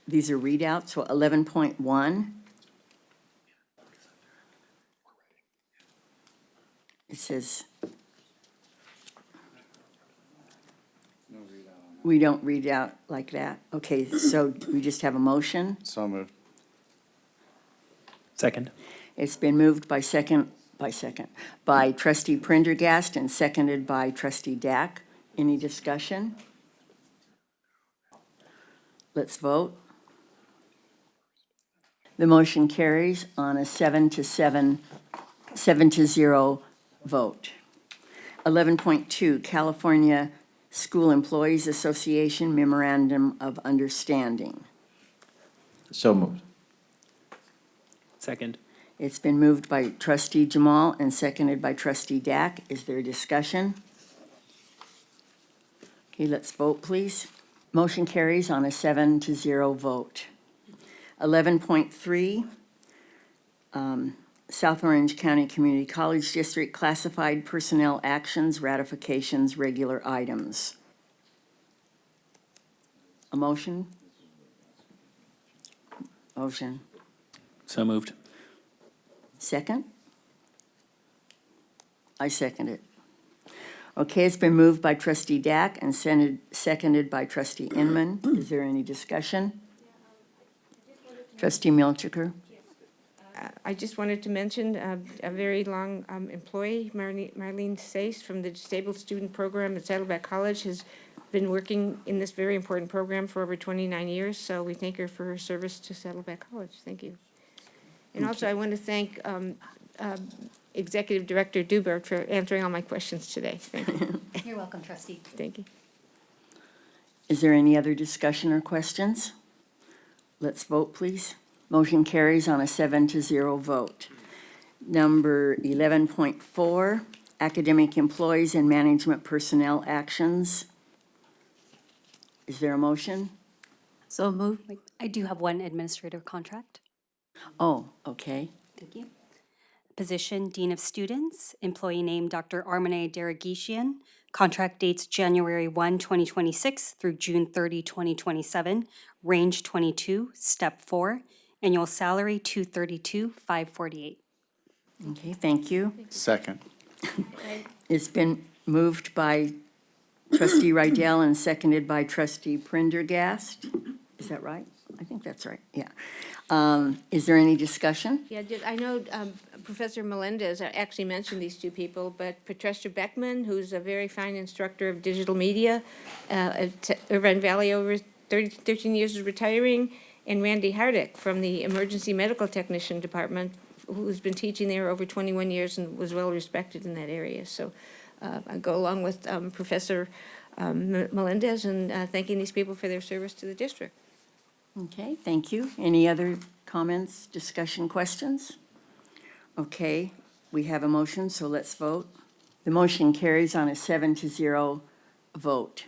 these are readouts, so 11.1. It says, we don't read out like that. Okay, so we just have a motion. So moved. Second. It's been moved by trustee Prendergast and seconded by trustee Dack. Any discussion? Let's vote. The motion carries on a 7-0 vote. 11.2, California School Employees Association Memorandum of Understanding. So moved. Second. It's been moved by trustee Jamal and seconded by trustee Dack. Is there discussion? Okay, let's vote, please. Motion carries on a 7-0 vote. 11.3, South Orange County Community College District Classified Personnel Actions, Ratifications, Regular Items. A motion? Motion. So moved. Second? I second it. Okay, it's been moved by trustee Dack and seconded by trustee Inman. Is there any discussion? Trustee Milchiker? I just wanted to mention a very long employee, Marlene Sace from the Disabled Student Program at Saddleback College, has been working in this very important program for over 29 years, so we thank her for her service to Saddleback College. Thank you. And also, I want to thank Executive Director Dubert for answering all my questions today. Thank you. You're welcome, trustee. Thank you. Is there any other discussion or questions? Let's vote, please. Motion carries on a 7-0 vote. Number 11.4, academic employees and management personnel actions. Is there a motion? So moved. I do have one administrator contract. Oh, okay. Thank you. Position Dean of Students, employee name Dr. Armane Deragishian. Contract dates January 1, 2026 through June 30, 2027. Range 22, step 4. Annual salary $232,548. Okay, thank you. Second. It's been moved by trustee Rydell and seconded by trustee Prendergast. Is that right? I think that's right, yeah. Is there any discussion? Yeah, I know Professor Melendez actually mentioned these two people, but Patricia Beckman, who's a very fine instructor of digital media at Irvine Valley, over 13 years is retiring, and Randy Hardick from the Emergency Medical Technician Department, who's been teaching there over 21 years and was well respected in that area. So I go along with Professor Melendez and thanking these people for their service to the district. Okay, thank you. Any other comments, discussion, questions? Okay, we have a motion, so let's vote. The motion carries on a 7-0 vote.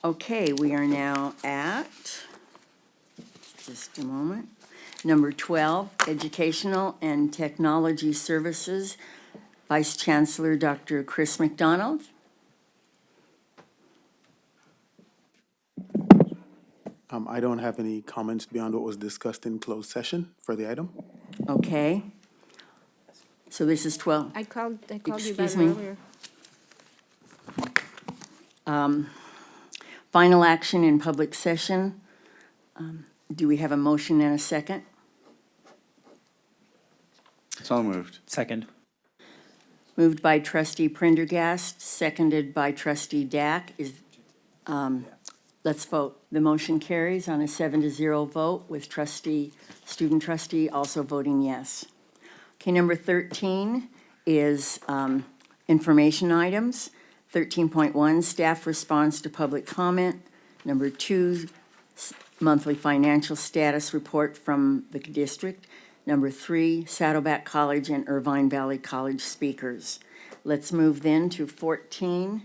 Okay, we are now at, just a moment, number 12, Educational and Technology Services, Vice Chancellor Dr. Chris McDonald. I don't have any comments beyond what was discussed in closed session for the item. Okay. So this is 12. I called you about Excuse it me. earlier. Final action in public session. Do we have a motion and a second? So moved. Second. Moved by trustee Prendergast, seconded by trustee Dack. Let's vote. The motion carries on a 7-0 vote with student trustee also voting yes. Okay, number 13 is information items. 13.1, staff response to public comment. Number 2, monthly financial status report from the district. Number 3, Saddleback College and Irvine Valley College speakers. Let's move then to 14,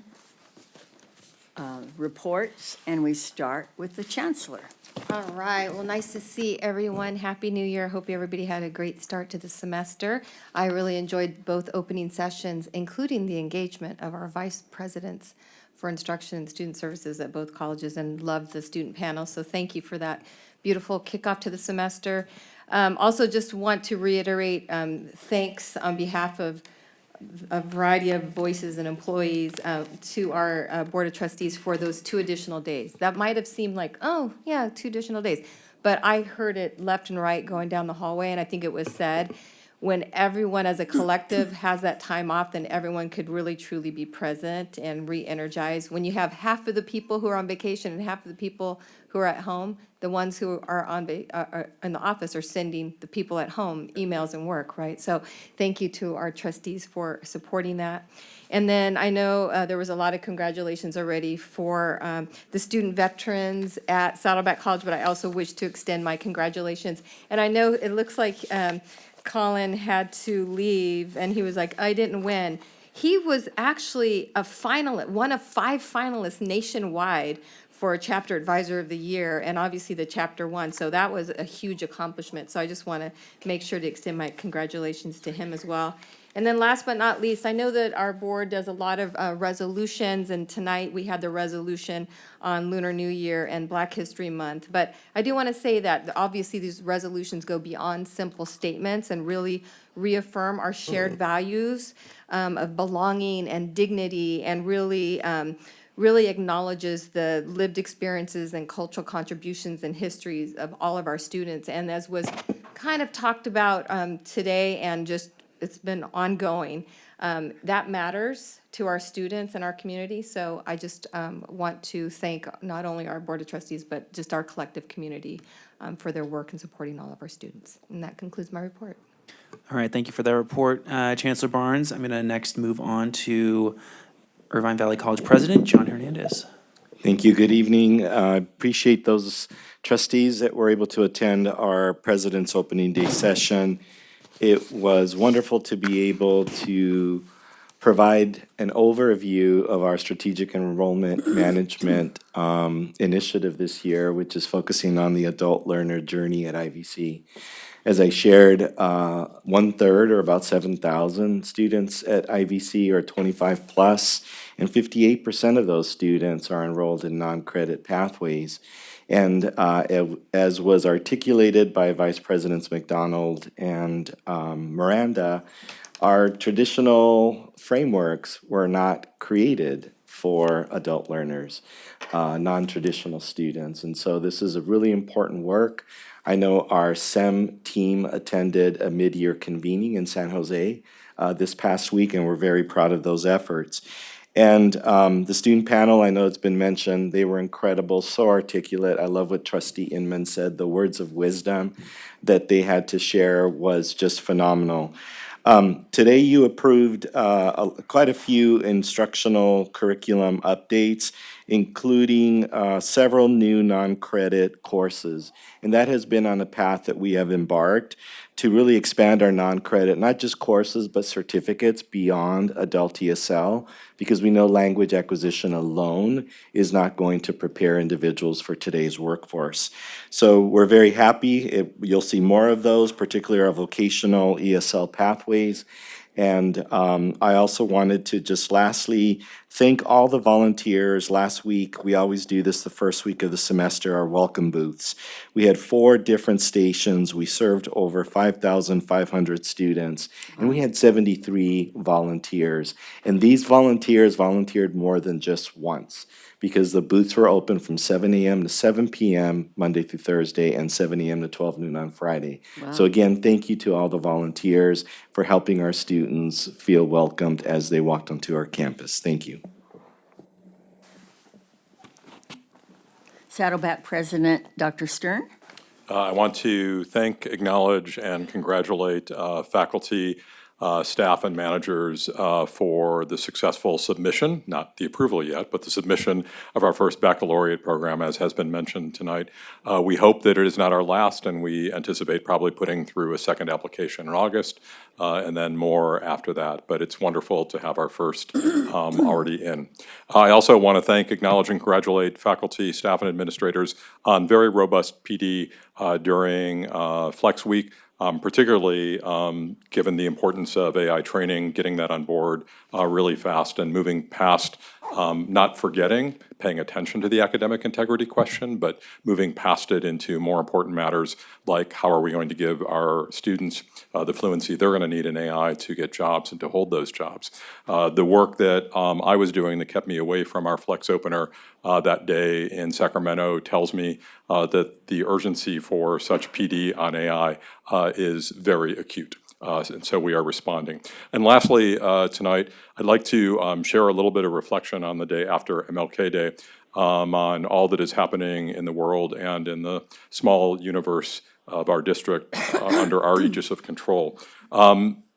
reports, and we start with the chancellor. All right, well, nice to see everyone. Happy New Year. Hope everybody had a great start to the semester. I really enjoyed both opening sessions, including the engagement of our vice presidents for instruction and student services at both colleges, and loved the student panel. So thank you for that beautiful kickoff to the semester. Also just want to reiterate thanks on behalf of a variety of voices and employees to our Board of Trustees for those 2 additional days. That might have seemed like, oh, yeah, 2 additional days. But I heard it left and right going down the hallway, and I think it was said, when everyone as a collective has that time off, then everyone could really truly be present and re-energized. When you have half of the people who are on vacation and half of the people who are at home, the ones who are are in the office are sending the people at home emails and work, right? So thank you to our trustees for supporting that. And then I know there was a lot of congratulations already for the student veterans at Saddleback College, but I also wish to extend my congratulations. And I know it looks like Colin had to leave, and he was like, I didn't win. He was actually a finalist, one of 5 finalists nationwide for Chapter Advisor of the Year, and obviously the Chapter 1. So that was a huge accomplishment. So I just want to make sure to extend my congratulations to him as well. And then last but not least, I know that our board does a lot of resolutions, and tonight we had the resolution on Lunar New Year and Black History Month. But I do want to say that obviously these resolutions go beyond simple statements and really reaffirm our shared values of belonging and dignity, and really acknowledges the lived experiences and cultural contributions and histories of all of our students. And as was kind of talked about today, and just it's been ongoing, that matters to our students and our community. So I just want to thank not only our Board of Trustees, but just our collective community for their work in supporting all of our students. And that concludes my report. All right, thank you for that report, Chancellor Barnes. I'm going to next move on to Irvine Valley College President John Hernandez. Thank you. Good evening. I appreciate those trustees that were able to attend our President's Opening Day session. It was wonderful to be able to provide an overview of our strategic enrollment management initiative this year, which is focusing on the adult learner journey at IVC. As I shared, 1/3 or about 7,000 students at IVC are 25 plus, and 58% of those students are enrolled in non-credit pathways. And as was articulated by Vice Presidents McDonald and Miranda, our traditional frameworks were not created for adult learners, non-traditional students. And so this is a really important work. I know our SEM team attended a mid-year convening in San Jose this past week, and we're very proud of those efforts. And the student panel, I know it's been mentioned, they were incredible, so articulate. I love what Trustee Inman said. The words of wisdom that they had to share was just phenomenal. Today you approved quite a few instructional curriculum updates, including several new non-credit courses. And that has been on a path that we have embarked to really expand our non-credit, not just courses, but certificates beyond adult ESL, because we know language acquisition alone is not going to prepare individuals for today's workforce. So we're very happy. You'll see more of those, particularly our vocational ESL pathways. And I also wanted to just lastly thank all the volunteers. Last week, we always do this the first week of the semester, our welcome booths. We had 4 different stations. We served over 5,500 students, and we had 73 volunteers. And these volunteers volunteered more than just once, because the booths were open from 7 a.m. to 7 p.m. Monday through Thursday, and 7 a.m. to 12 noon on Friday. Wow. So again, thank you to all the volunteers for helping our students feel welcomed as they walked onto our campus. Thank you. Saddleback President, Dr. Stern. I want to thank, acknowledge, and congratulate faculty, staff, and managers for the successful submission, not the approval yet, but the submission of our first baccalaureate program, as has been mentioned tonight. We hope that it is not our last, and we anticipate probably putting through a second application in August, and then more after that. But it's wonderful to have our first already in. I also want to thank, acknowledge, and congratulate faculty, staff, and administrators on very robust PD during Flex Week. Particularly given the importance of AI training, getting that on board really fast and moving past not forgetting, paying attention to the academic integrity question, but moving past it into more important matters like how are we going to give our students the fluency they're going to need in AI to get jobs and to hold those jobs. The work that I was doing that kept me away from our Flex opener that day in Sacramento tells me that the urgency for such PD on AI is very acute. And so we are responding. And lastly, tonight, I'd like to share a little bit of reflection on the day after MLK Day on all that is happening in the world and in the small universe of our district under our aegis of control.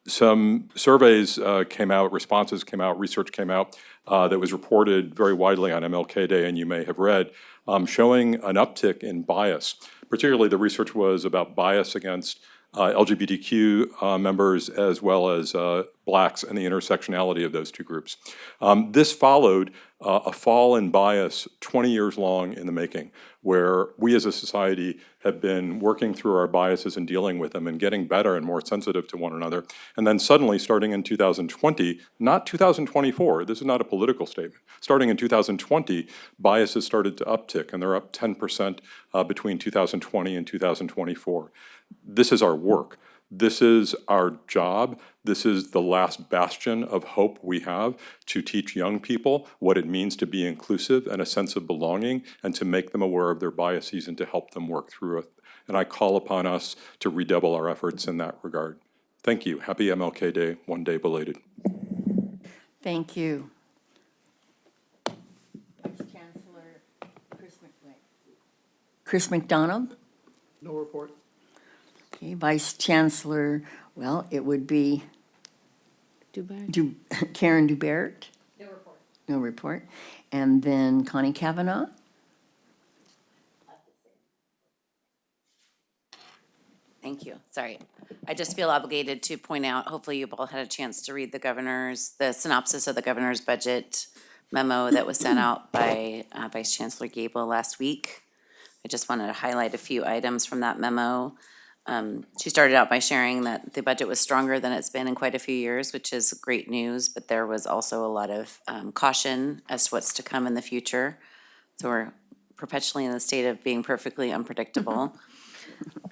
Some surveys came out, responses came out, research came out that was reported very widely on MLK Day, and you may have read, showing an uptick in bias. Particularly, the research was about bias against LGBTQ members as well as Blacks and the intersectionality of those two groups. This followed a fall in bias 20 years long in the making, where we as a society have been working through our biases and dealing with them and getting better and more sensitive to one another. And then suddenly, starting in 2020, not 2024, this is not a political statement, starting in 2020, biases started to uptick, and they're up 10% between 2020 and 2024. This is our work. This is our job. This is the last bastion of hope we have to teach young people what it means to be inclusive and a sense of belonging and to make them aware of their biases and to help them work through it. And I call upon us to redouble our efforts in that regard. Thank you. Happy MLK Day, one day belated. Thank you. Vice Chancellor Chris McDonald. No report. Okay, Vice Chancellor, well, it would be Karen Dubert. No report. No report. And then Connie Kavanaugh? Thank you. Sorry. I just feel obligated to point out, hopefully you've all had a chance to read the synopsis of the governor's budget memo that was sent out by Vice Chancellor Gable last week. I just wanted to highlight a few items from that memo. She started out by sharing that the budget was stronger than it's been in quite a few years, which is great news, but there was also a lot of caution as to what's to come in the future. So we're perpetually in the state of being perfectly unpredictable.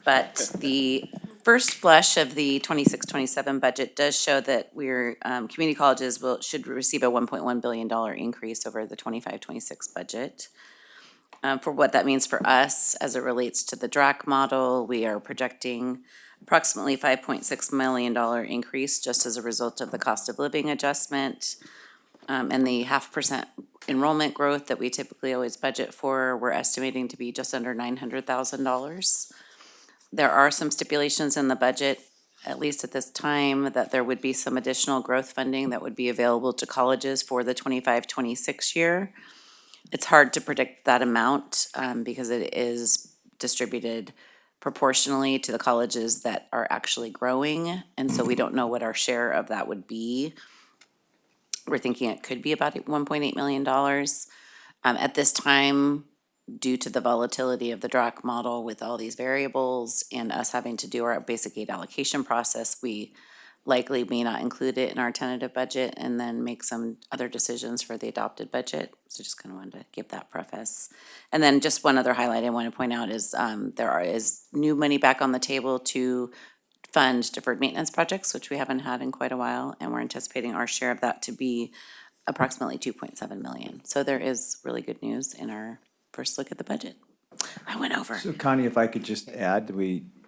But the first blush of the 26-27 budget does show that community colleges should receive a $1.1 billion increase over the 25-26 budget. For what that means for us as it relates to the DRAC model, we are projecting approximately $5.6 million increase just as a result of the cost of living adjustment. And the 0.5% enrollment growth that we typically always budget for, we're estimating to be just under $900,000. There are some stipulations in the budget, at least at this time, that there would be some additional growth funding that would be available to colleges for the 25-26 year. It's hard to predict that amount because it is distributed proportionally to the colleges that are actually growing, and so we don't know what our share of that would be. We're thinking it could be about $1.8 million. At this time, due to the volatility of the DRAC model with all these variables and us having to do our basic aid allocation process, we likely may not include it in our tentative budget and then make some other decisions for the adopted budget. So just kind of wanted to give that preface. And then just one other highlight I want to point out is there is new money back on the table to fund deferred maintenance projects, which we haven't had in quite a while, and we're anticipating our share of that to be approximately $2.7 million. So there is really good news in our first look at the budget. I went over. So Connie, if I could just add,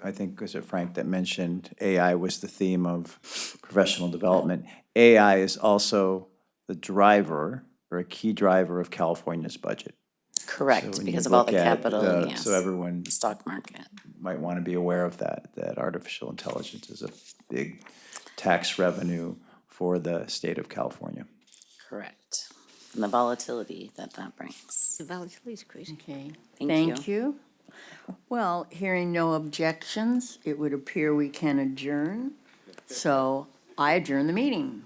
I think, was it Frank that mentioned AI was the theme of professional development. AI is also the driver or a key driver of California's budget. Correct, So when because you of all the look at capital, yes. So everyone Stock market. might want to be aware of that artificial intelligence is a big tax revenue for the state of California. Correct. And the volatility that brings. The volatility is crazy. Okay, Thank thank you. Well, hearing no objections, it would appear we can adjourn. So I adjourn the meeting.